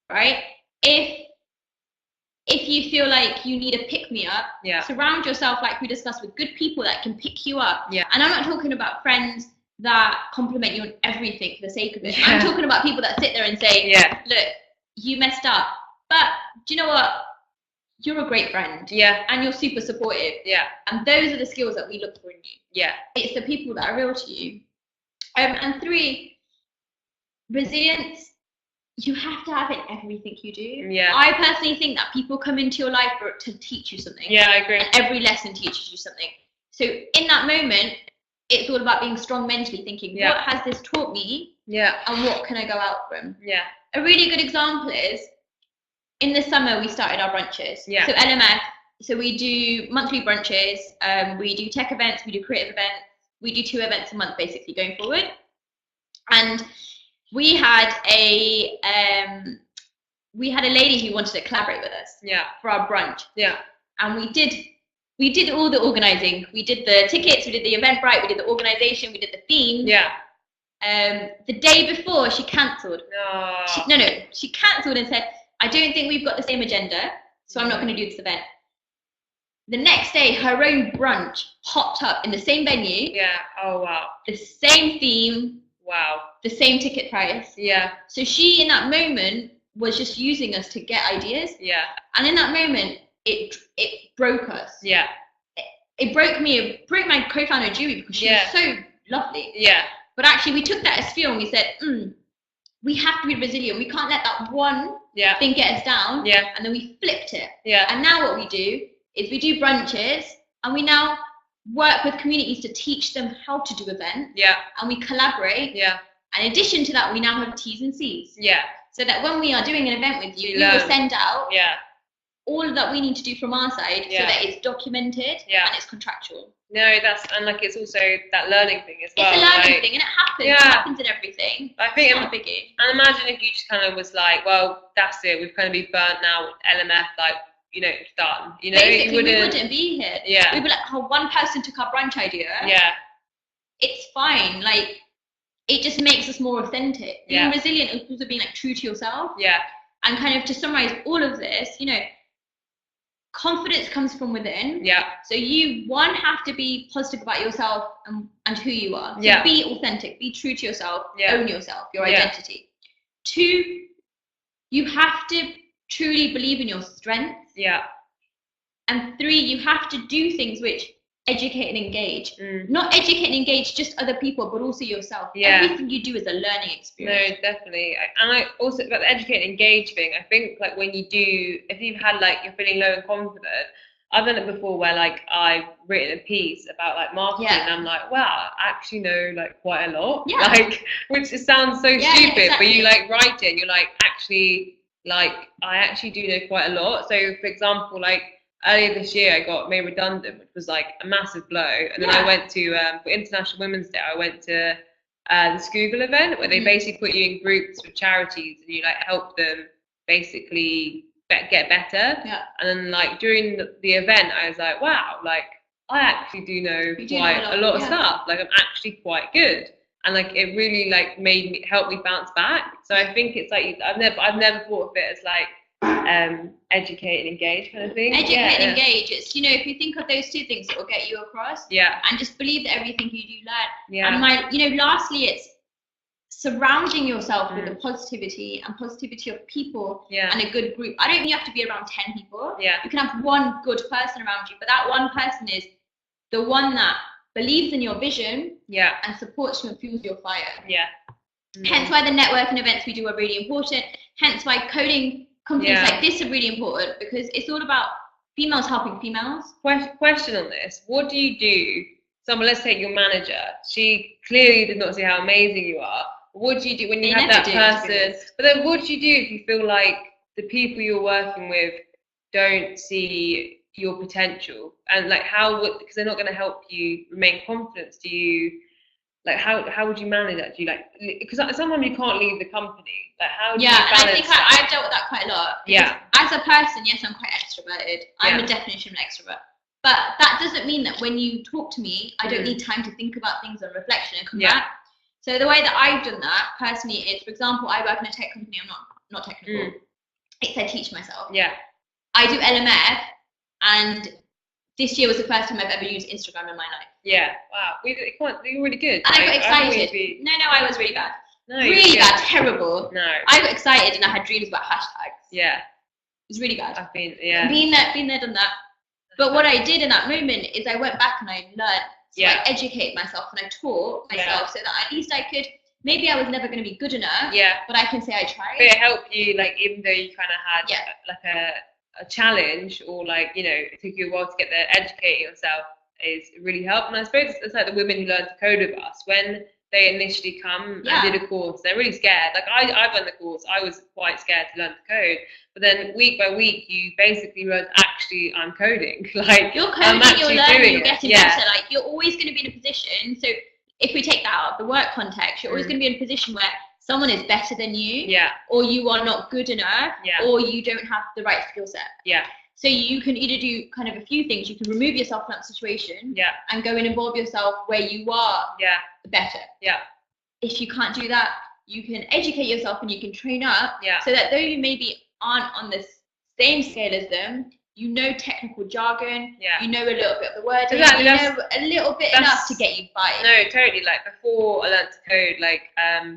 Speaker 2: Right? If you feel like you need a pick-me-up, surround yourself, like we discussed, with good people that can pick you up.
Speaker 1: Yeah.
Speaker 2: And I'm not talking about friends that compliment you on everything for the sake of it. Yeah. I'm talking about people that sit there and say, look, you messed up, but do you know what? You're a great friend.
Speaker 1: Yeah.
Speaker 2: And you're super supportive.
Speaker 1: Yeah.
Speaker 2: And those are the skills that we look for in you.
Speaker 1: Yeah.
Speaker 2: It's the people that are real to you. And 3, resilience. You have to have it in everything you do.
Speaker 1: Yeah.
Speaker 2: I personally think that people come into your life to teach you something.
Speaker 1: Yeah, I agree.
Speaker 2: And every lesson teaches you something. So in that moment, it's all about being strong mentally, thinking, what has this taught me?
Speaker 1: Yeah.
Speaker 2: And what can I go out from?
Speaker 1: Yeah.
Speaker 2: A really good example is, in the summer, we started our brunches.
Speaker 1: Yeah.
Speaker 2: So LMF, so we do monthly brunches, we do tech events, we do creative events, we do 2 events a month basically going forward. And we had a lady who wanted to collaborate with us for our brunch.
Speaker 1: Yeah.
Speaker 2: And we did all the organizing. We did the tickets, we did the Eventbrite, we did the organization, we did the theme.
Speaker 1: Yeah.
Speaker 2: The day before, she cancelled.
Speaker 1: No.
Speaker 2: She cancelled and said, I don't think we've got the same agenda, so I'm not going to do this event. The next day, her own brunch popped up in the same venue.
Speaker 1: Yeah. Oh, wow.
Speaker 2: The same theme.
Speaker 1: Wow.
Speaker 2: The same ticket price.
Speaker 1: Yeah.
Speaker 2: So she, in that moment, was just using us to get ideas.
Speaker 1: Yeah.
Speaker 2: And in that moment, it broke us.
Speaker 1: Yeah.
Speaker 2: It broke me. It broke my co-founder Julie because she was so lovely.
Speaker 1: Yeah.
Speaker 2: But actually, we took that as fuel and we said, we have to be resilient. We can't let that one thing get us down.
Speaker 1: Yeah.
Speaker 2: And then we flipped it.
Speaker 1: Yeah.
Speaker 2: And now what we do is we do brunches, and we now work with communities to teach them how to do events.
Speaker 1: Yeah.
Speaker 2: And we collaborate.
Speaker 1: Yeah.
Speaker 2: And in addition to that, we now have T's and C's.
Speaker 1: Yeah.
Speaker 2: So that when we are doing an event with you, we will send out all that we need to do from our side so that it's documented and it's contractual.
Speaker 1: No, and like it's also that learning thing as well.
Speaker 2: It's a learning thing, and it happens.
Speaker 1: Yeah.
Speaker 2: It happens in everything.
Speaker 1: I think
Speaker 2: it's not a biggie.
Speaker 1: And imagine if you just kind of was like, well, that's it. We've kind of been burnt now with LMF. Like, done.
Speaker 2: Basically, we wouldn't be here.
Speaker 1: Yeah.
Speaker 2: We'd be like, oh, one person took our brunch idea.
Speaker 1: Yeah.
Speaker 2: It's fine. Like, it just makes us more authentic. Being resilient is also being like true to yourself.
Speaker 1: Yeah.
Speaker 2: And kind of to summarize all of this, confidence comes from within.
Speaker 1: Yeah.
Speaker 2: So you, one, have to be positive about yourself and who you are. So be authentic, be true to yourself, own yourself, your identity. Two, you have to truly believe in your strengths.
Speaker 1: Yeah.
Speaker 2: And three, you have to do things which educate and engage. Not educate and engage just other people, but also yourself. Everything you do is a learning experience.
Speaker 1: No, definitely. And I also, about the educate and engage thing, I think like when you do, if you've had like, you're feeling low and confident, I've done it before where like I've written a piece about like marketing and I'm like, wow, I actually know like quite a lot. Like, which it sounds so stupid, but you like write it and you're like, actually, like I actually do know quite a lot. So for example, like earlier this year, I got made redundant, which was like a massive blow. And then I went to, for International Women's Day, I went to the Scoogle event where they basically put you in groups with charities and you like help them basically get better. Yeah. And then like during the event, I was like, wow, like I actually do know quite a lot of stuff. Like I'm actually quite good. And like it really like helped me bounce back. So I think it's like I've never thought of it as like educate and engage kind of thing.
Speaker 2: Educate and engage. It's if you think of those two things, it will get you across. Yeah. And just believe that everything you do learn. Yeah. And lastly, it's surrounding yourself with the positivity of people and a good group. I don't think you have to be around 10 people. Yeah. You can have one good person around you, but that one person is the one that believes in your vision and supports you and fuels your fire. Yeah. Hence why the networking events we do are really important. Hence why coding companies like this are really important, because it's all about females helping females.
Speaker 1: Question on this. What do you do? Let's take your manager. She clearly did not see how amazing you are. What do you do when you have that person? But then what do you do if you feel like the people you're working with don't see your potential? And like because they're not going to help you remain confident, do you like how would you manage that? Do you like, because sometimes you can't leave the company, like how do you balance?
Speaker 2: I think I've dealt with that quite a lot. As a person, yes, I'm quite extroverted. I'm a definition of an extrovert. But that doesn't mean that when you talk to me, I don't need time to think about things on reflection and come back. So the way that I've done that personally is, for example, I work in a tech company. I'm not technical. It's I teach myself. Yeah. I do LMF, and this year was the first time I've ever used Instagram in my life. Yeah. Wow. You're really good.
Speaker 1: And
Speaker 2: I got excited. No, I was really bad. No, really bad. Terrible. No. I got excited and I had dreams about hashtags. Yeah. It was really bad.
Speaker 1: I've been
Speaker 2: there, done that. But what I did in that moment is I went back and I learned. So I educate myself and I taught myself so that at least I could, maybe I was never going to be good enough, but I can say I tried.
Speaker 1: But it helped you, like, even though you kind of had like a challenge, or like, it took you a while to get there, educating yourself is really helped. And I suppose it's like the women who learn to code with us, when they initially come and did a course, they're really scared. Like I've done the course, I was quite scared to learn to code, but then week by week you basically realize, actually I'm coding. Like
Speaker 2: you're coding, you're learning, you're getting better. Like you're always going to be in a position. So if we take that out of the work context, you're always going to be in a position where someone is better than you, or you are not good enough, or you don't have the right skill set. Yeah. So you can either do kind of a few things. You can remove yourself from that situation and go and involve yourself where you are better. Yeah. If you can't do that, you can educate yourself and you can train up so that though you maybe aren't on the same scale as them, you know technical jargon, you know a little bit of the wording, you know a little bit enough to get you by.
Speaker 1: No, totally. Like before I learned to code, like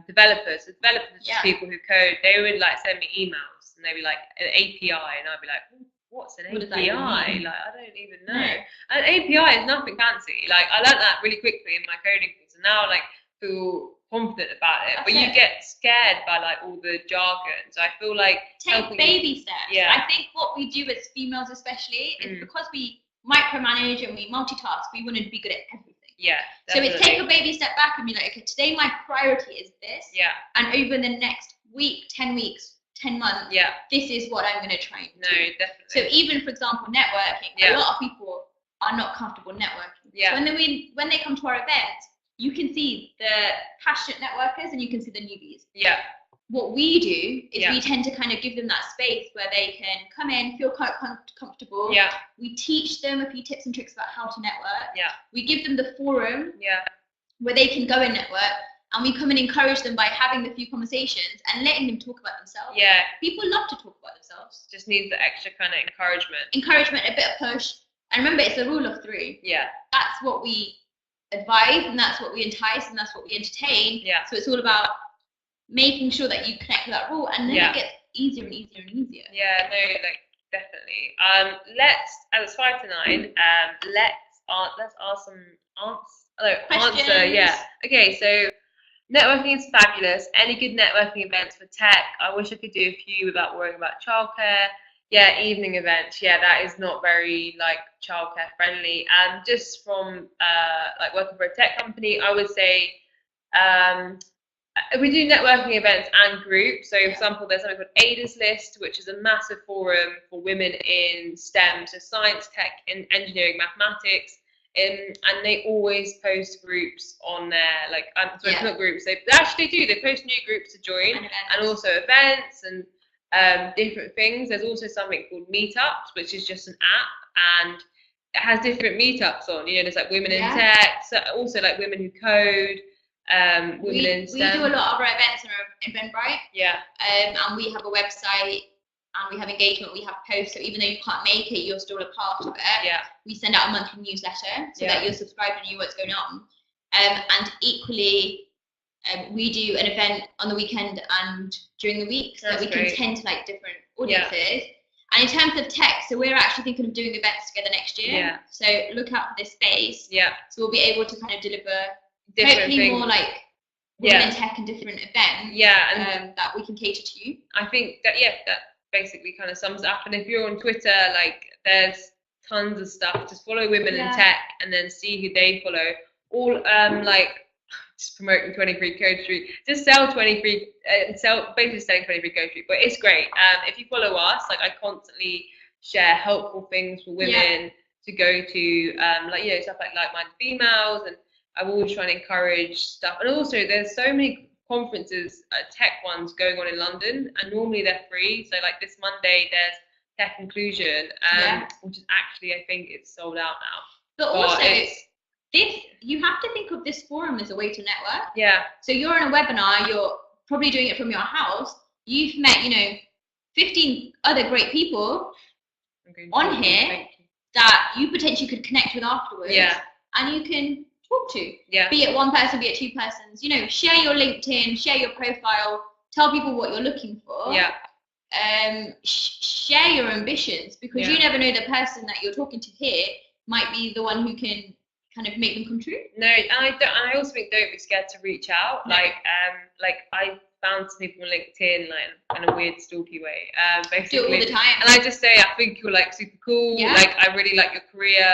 Speaker 1: developers are just people who code. They would like send me emails and they'd be like an API, and I'd be like, what's an API? Like I don't even know. No. An API is nothing fancy. Like I learned that really quickly in my coding course, and now like feel confident about it. But you get scared by like all the jargon. So I feel like
Speaker 2: take baby steps. Yeah. I think what we do as females especially is because we micromanage and we multitask, we want to be good at everything. Yeah. Definitely. So it's take a baby step back and be like, okay, today my priority is this. Yeah. And over the next week, 10 weeks, 10 months, this is what I'm going to try and do. No, definitely. So even, for example, networking, a lot of people are not comfortable networking. Yeah. So when they come to our events, you can see the passionate networkers and you can see the newbies. Yeah. what we do is
Speaker 1: Yeah.
Speaker 2: we tend to kind of give them that space where they can come in, feel quite comfortable.
Speaker 1: Yeah.
Speaker 2: We teach them a few tips and tricks about how to network.
Speaker 1: Yeah.
Speaker 2: We give them the forum
Speaker 1: Yeah.
Speaker 2: where they can go and network, and we come and encourage them by having the few conversations and letting them talk about themselves.
Speaker 1: Yeah.
Speaker 2: People love to talk about themselves.
Speaker 1: Just needs the extra kind of encouragement.
Speaker 2: Encouragement, a bit of push. And remember, it's a rule of 3.
Speaker 1: Yeah.
Speaker 2: That's what we advise, and that's what we entice, and that's what we entertain.
Speaker 1: Yeah.
Speaker 2: So it's all about making sure that you connect with that rule, and then it gets easier and easier and easier.
Speaker 1: Yeah, no, like definitely. Let's, as it's 5 to 9, let's ask some answer. Yeah. Okay, so networking is fabulous. Any good networking events for tech? I wish I could do a few without worrying about childcare. Yeah, evening events. Yeah, that is not very like childcare friendly. And just from like working for a tech company, I would say we do networking events and groups. So, for example, there's something called Ada's List, which is a massive forum for women in STEM, so science, tech, and engineering, mathematics. And they always post groups on there, like not groups. They actually do. They post new groups to join, and also events and different things. There's also something called Meetups, which is just an app, and it has different meetups on. You know, there's like women in tech, so also like women who code. Women in STEM.
Speaker 2: We do a lot of our events in Eventbrite.
Speaker 1: Yeah.
Speaker 2: And we have a website, and we have engagement. We have posts. So even though you can't make it, you're still a part of it.
Speaker 1: Yeah.
Speaker 2: We send out a monthly newsletter so that you're subscribed and you know what's going on. And equally, we do an event on the weekend and during the week, so that we can tend to like different audiences. Yeah. And in terms of tech, so we're actually thinking of doing events together next year.
Speaker 1: Yeah.
Speaker 2: So look out for this space.
Speaker 1: Yeah.
Speaker 2: So we'll be able to kind of deliver
Speaker 1: different
Speaker 2: hopefully
Speaker 1: things.
Speaker 2: More like women in tech and different events.
Speaker 1: Yeah, and
Speaker 2: that we can cater to you.
Speaker 1: I think that that basically kind of sums it up. And if you're on Twitter, like there's tons of stuff. Just follow women in tech and then see who they follow. All like just promoting 23 Code Street. Just sell 23 basically selling 23 Code Street. But it's great. If you follow us, like I constantly share helpful things for women to go to, like stuff like like-minded females, and I'm always trying to encourage stuff. And also there's so many conferences, tech ones going on in London, and normally they're free. So like this Monday there's Tech Inclusion, which is actually, I think it's sold out now.
Speaker 2: But also you have to think of this forum as a way to network.
Speaker 1: Yeah.
Speaker 2: So you're in a webinar, you're probably doing it from your house. You've met, 15 other great people on here that you potentially could connect with afterwards.
Speaker 1: Yeah. And
Speaker 2: you can talk to.
Speaker 1: Yeah.
Speaker 2: Be it one person, be it two persons. Share your LinkedIn, share your profile, tell people what you're looking for.
Speaker 1: Yeah.
Speaker 2: Share your ambitions, because you never know, the person that you're talking to here might be the one who can kind of make them come true.
Speaker 1: No, and I also think don't be scared to reach out. No. Like I found some people on LinkedIn like in a weird stalky way. Basically.
Speaker 2: Do it all the time.
Speaker 1: And I just say I think you're like super cool.
Speaker 2: Yeah.
Speaker 1: Like I really like your career.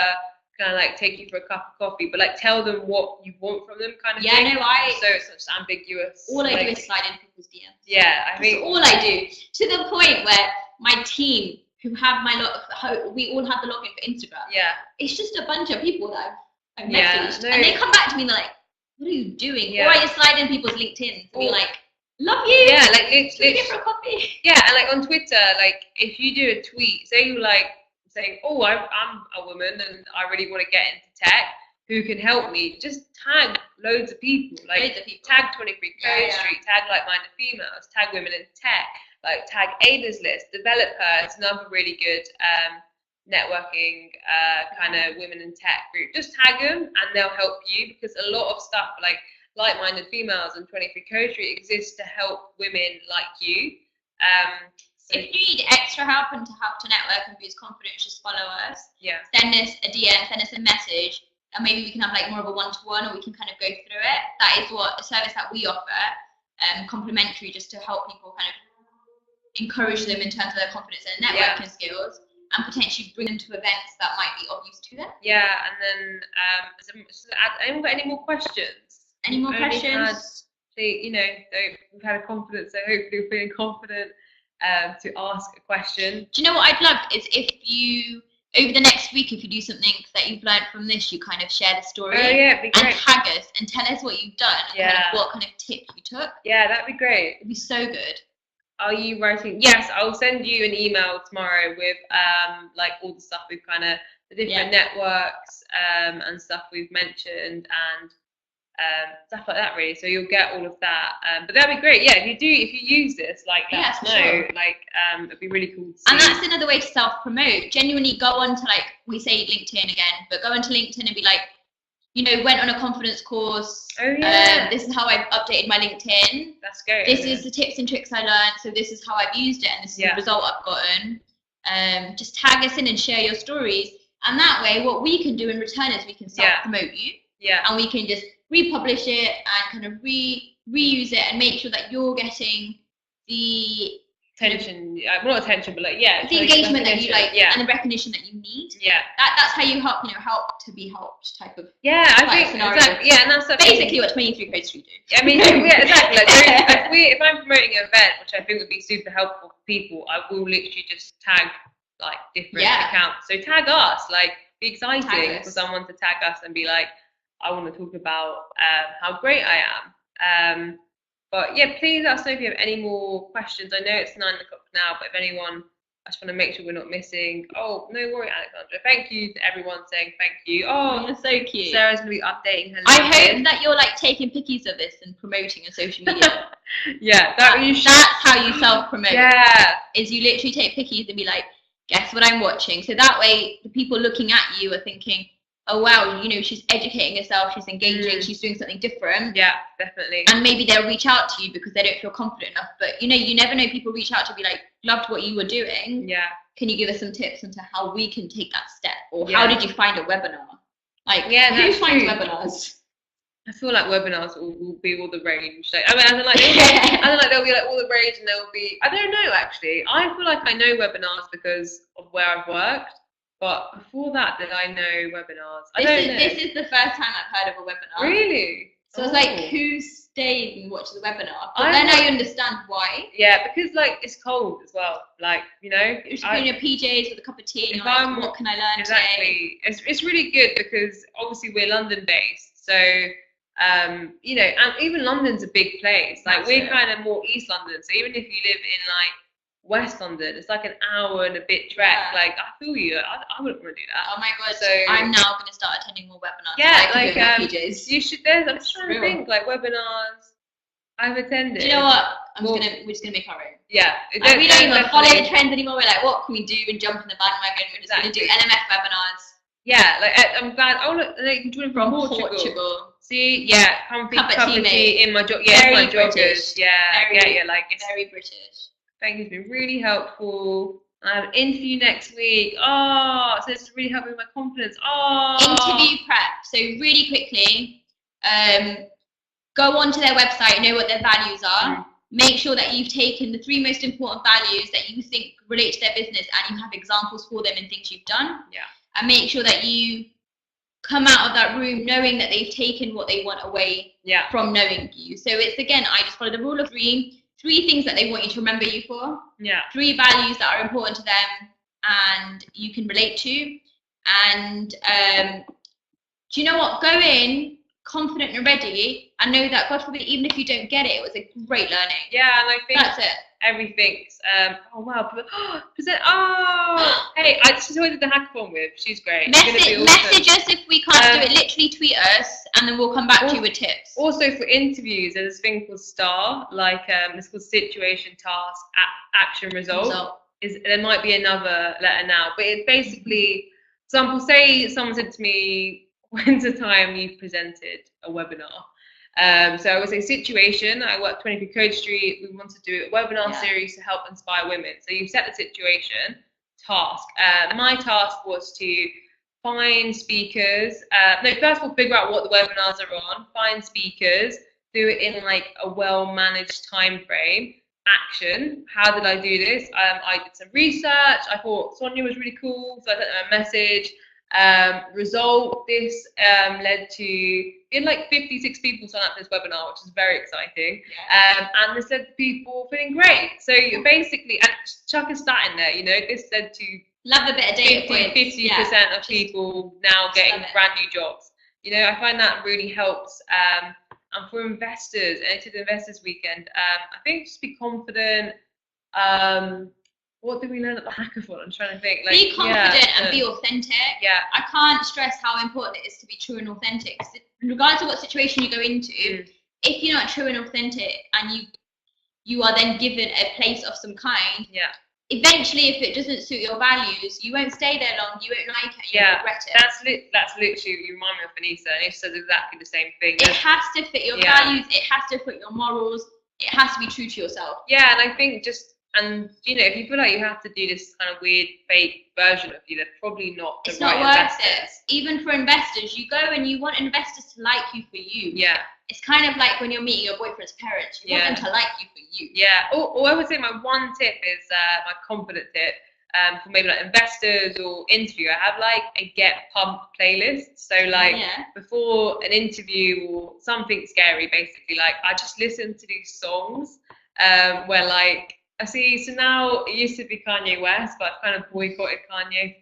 Speaker 1: Kind of like take you for a cup of coffee, but like tell them what you want from them, kind of thing.
Speaker 2: Yeah, no,
Speaker 1: so it's not just ambiguous.
Speaker 2: All I do is slide in people's DMs.
Speaker 1: Yeah, I think
Speaker 2: that's all I do, to the point where my team, who have we all have the login for Instagram.
Speaker 1: Yeah,
Speaker 2: it's just a bunch of people that I've messaged,
Speaker 1: and
Speaker 2: they come back to me and they're like, "What are you doing?"
Speaker 1: Yeah.
Speaker 2: Or I just slide in people's LinkedIn and be like, "Love you."
Speaker 1: Yeah, like literally
Speaker 2: for a coffee.
Speaker 1: Yeah, and like on Twitter, like if you do a tweet, say you like saying, "Oh, I'm a woman and I really want to get into tech. Who can help me?" Just tag loads of people. Like
Speaker 2: loads of people.
Speaker 1: Tag 23 Code Street, tag like-minded females, tag women in tech, like tag Ada's List, Developer. It's another really good networking kind of women in tech group. Just tag them and they'll help you, because a lot of stuff like minded females and 23 Code Street exists to help women like you.
Speaker 2: If you need extra help and to help to network and be as confident, just follow us.
Speaker 1: Yeah.
Speaker 2: Send us a DM, send us a message, and maybe we can have like more of a one-to-one, or we can kind of go through it. That is what a service that we offer, complimentary, just to help people kind of encourage them in terms of their confidence and networking skills, and potentially bring them to events that might be of use to them.
Speaker 1: Yeah, and then anyone got any more questions?
Speaker 2: Any more questions?
Speaker 1: We've had a confidence, so hopefully we're feeling confident to ask a question.
Speaker 2: Do you know what I'd love is if you over the next week, if you do something that you've learned from this, you kind of share the story.
Speaker 1: Oh yeah, it'd be
Speaker 2: and
Speaker 1: great.
Speaker 2: tag us and tell us what you've done and kind of what kind of tip you took.
Speaker 1: Yeah, that'd be great.
Speaker 2: It'd be so good.
Speaker 1: Are you writing? Yes, I'll send you an email tomorrow with like all the stuff we've kind of, the different networks and stuff we've mentioned and stuff like that really. So you'll get all of that. But that'd be great. Yeah, if you use this, like let us know.
Speaker 2: Sure.
Speaker 1: Like it'd be really cool to see.
Speaker 2: And that's another way to self-promote. Genuinely go on to, like, we say LinkedIn again, but go onto LinkedIn and be like, you know, went on a confidence course.
Speaker 1: Oh yeah.
Speaker 2: This is how I've updated my LinkedIn.
Speaker 1: That's great.
Speaker 2: This is the tips and tricks I learned. So this is how I've used it, and this is the result I've gotten. Just tag us in and share your stories, and that way, what we can do in return is we can self-promote you.
Speaker 1: Yeah.
Speaker 2: And we can just republish it and kind of reuse it and make sure that you're getting the
Speaker 1: attention, well, not attention, but like
Speaker 2: the engagement that you like, and the recognition that you need.
Speaker 1: Yeah,
Speaker 2: that's how you help to be helped type of.
Speaker 1: Yeah, I think exactly. Yeah, and that's
Speaker 2: basically what 23 Codes do.
Speaker 1: I mean, yeah, exactly. Like, so if I'm promoting an event, which I think would be super helpful for people, I will literally just tag like different accounts. So tag us, like, be exciting for someone to tag us and be like, I want to talk about how great I am. But yeah, please let us know if you have any more questions. I know it's 9 o'clock now, but if anyone, I just want to make sure we're not missing. Oh, no worry, Alexandra. Thank you to everyone saying thank you. Oh,
Speaker 2: you're so cute.
Speaker 1: Sarah's going to be updating her LinkedIn.
Speaker 2: I hope that you're like taking pictures of this and promoting on social media.
Speaker 1: That's
Speaker 2: how you self-promote.
Speaker 1: Yeah.
Speaker 2: Is you literally take pictures and be like, guess what I'm watching. So that way the people looking at you are thinking, oh wow, you know, she's educating herself, she's engaging, she's doing something different.
Speaker 1: Yeah, definitely.
Speaker 2: And maybe they'll reach out to you because they don't feel confident enough. But you know, you never know, people reach out to be like, loved what you were doing.
Speaker 1: Yeah.
Speaker 2: Can you give us some tips into how we can take that step? Or how did you find a webinar? Like, who finds webinars?
Speaker 1: I feel like webinars will be all the rage. Like, I mean, I don't like they'll be like all the rage, and they'll be. I don't know actually. I feel like I know webinars because of where I've worked. But before that, did I know webinars? I don't know.
Speaker 2: This is the first time I've heard of a webinar.
Speaker 1: Really?
Speaker 2: So it's like, who stayed and watched the webinar? But then I understand why.
Speaker 1: Yeah, because like it's cold as well. Like, you know,
Speaker 2: you're just in your PJs with a cup of tea, and you're like, what can I learn
Speaker 1: today? It's really good because obviously we're London based, so you know, and even London's a big place. Like we're kind of more East London, so even if you live in like West London, it's like an hour and a bit trek. Like I feel you. I wouldn't want to do that.
Speaker 2: Oh my god! So I'm now going to start attending more webinars.
Speaker 1: Yeah, like PJs. You should. I'm just trying to think like webinars I've attended.
Speaker 2: Do you know what? We're just gonna make our own.
Speaker 1: Yeah.
Speaker 2: Like, we don't even follow the trends anymore. We're like, what can we do and jump in the bandwagon? We're just gonna do LMF webinars.
Speaker 1: Yeah, like I'm glad. Oh look, they can join from Portugal. See, yeah, comfy cup of tea in my joggers. Yeah, my joggers. Yeah, like it's
Speaker 2: very British.
Speaker 1: Thank you, it's been really helpful. I have an interview next week. Oh, so it's really helping my confidence. Oh,
Speaker 2: interview prep. So really quickly, go onto their website, know what their values are. Make sure that you've taken the 3 most important values that you think relate to their business, and you have examples for them and things you've done.
Speaker 1: Yeah.
Speaker 2: And make sure that you come out of that room knowing that they've taken what they want away from knowing you. So it's, again, I just follow the rule of 3. 3 things that they want you to remember you for. Yeah. 3 values that are important to them and you can relate to. And do you know what? Go in confident and ready, and know that, God forbid, even if you don't get it, it was a great learning. Yeah, and I think that's it. Everything's oh wow, present. Oh, hey, I just who I did the hackathon with. She's great. Message us if we can't do it. Literally tweet us, and then we'll come back to you with tips. Also for interviews, there's this thing called STAR, like it's called Situation, Task, Action, Result. There might be another letter now, but it's basically, for example, say someone said to me, when's the time you've presented a webinar? So I would say situation. I work 23 Code Street. We want to do a webinar series to help inspire women. So you set the situation. Task. My task was to find speakers. First of all, figure out what the webinars are on. Find speakers. Do it in like a well-managed time frame. Action. How did I do this? I did some research. I thought Sonya was really cool, so I sent her a message. Result, this led to like 56 people sign up for this webinar, which is very exciting. And this led to people feeling great. So you basically, and chuck a stat in there, you know, this led to Love a bit of data
Speaker 1: 50% of people now getting brand new jobs. You know, I find that really helps. And for investors, and to the investors weekend, I think just be confident. What did we learn at the hackathon? I'm trying to think. Like,
Speaker 2: be confident and be authentic.
Speaker 1: Yeah.
Speaker 2: I can't stress how important it is to be true and authentic. Regardless of what situation you go into, if you're not true and authentic, and you are then given a place of some kind, eventually, if it doesn't suit your values, you won't stay there long. You won't like it. You'll regret it.
Speaker 1: That's literally, you remind me of Anissa. Anissa says exactly the same thing.
Speaker 2: It has to fit your values. It has to fit your morals. It has to be true to yourself.
Speaker 1: Yeah, and I think you know, if you feel like you have to do this kind of weird fake version of you, they're probably not the right investors.
Speaker 2: It's not worth it. Even for investors, you go and you want investors to like you for you.
Speaker 1: Yeah.
Speaker 2: It's kind of like when you're meeting your boyfriend's parents. You want them to like you for you.
Speaker 1: Yeah. Or I would say my one tip is my confident tip for maybe like investors or interview. I have like a get pumped playlist. So like before an interview or something scary, basically, like I just listen to these songs where like I see. So now it used to be Kanye West, but I've kind of boycotted Kanye.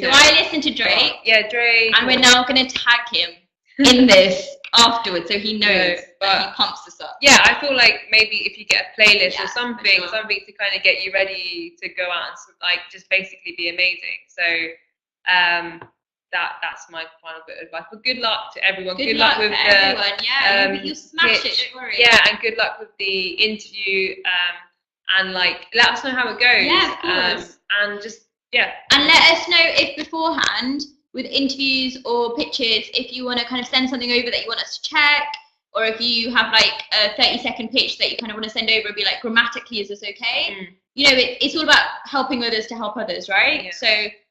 Speaker 2: So I listen to Drake.
Speaker 1: Yeah, Drake.
Speaker 2: And we're now going to tag him in this afterwards, so he knows that he pumps us up.
Speaker 1: Yeah, I feel like maybe if you get a playlist or something to kind of get you ready to go out and like just basically be amazing. So that's my final bit of advice. But good luck to everyone.
Speaker 2: Good luck with everyone. Yeah, you'll smash it. Don't worry.
Speaker 1: Yeah, and good luck with the interview. And like let us know how it goes.
Speaker 2: Yeah, of course.
Speaker 1: And just
Speaker 2: and let us know if beforehand with interviews or pitches, if you want to kind of send something over that you want us to check, or if you have like a 30-second pitch that you kind of want to send over and be like, grammatically, is this okay? You know, it's all about helping others to help others, right? So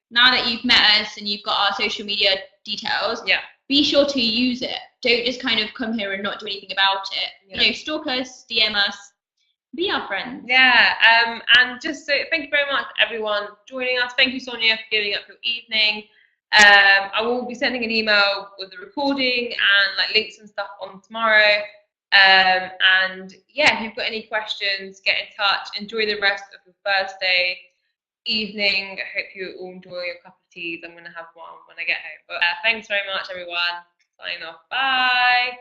Speaker 2: now that you've met us and you've got our social media details, be sure to use it. Don't just kind of come here and not do anything about it. You know, stalk us, DM us, be our friends.
Speaker 1: Yeah, and just so thank you very much everyone joining us. Thank you, Sonya, for giving up your evening. I will be sending an email with the recording and like links and stuff on tomorrow. And yeah, if you've got any questions, get in touch. Enjoy the rest of your Thursday evening. I hope you all enjoy your cup of teas. I'm going to have one when I get home. But thanks very much, everyone. Signing off. Bye.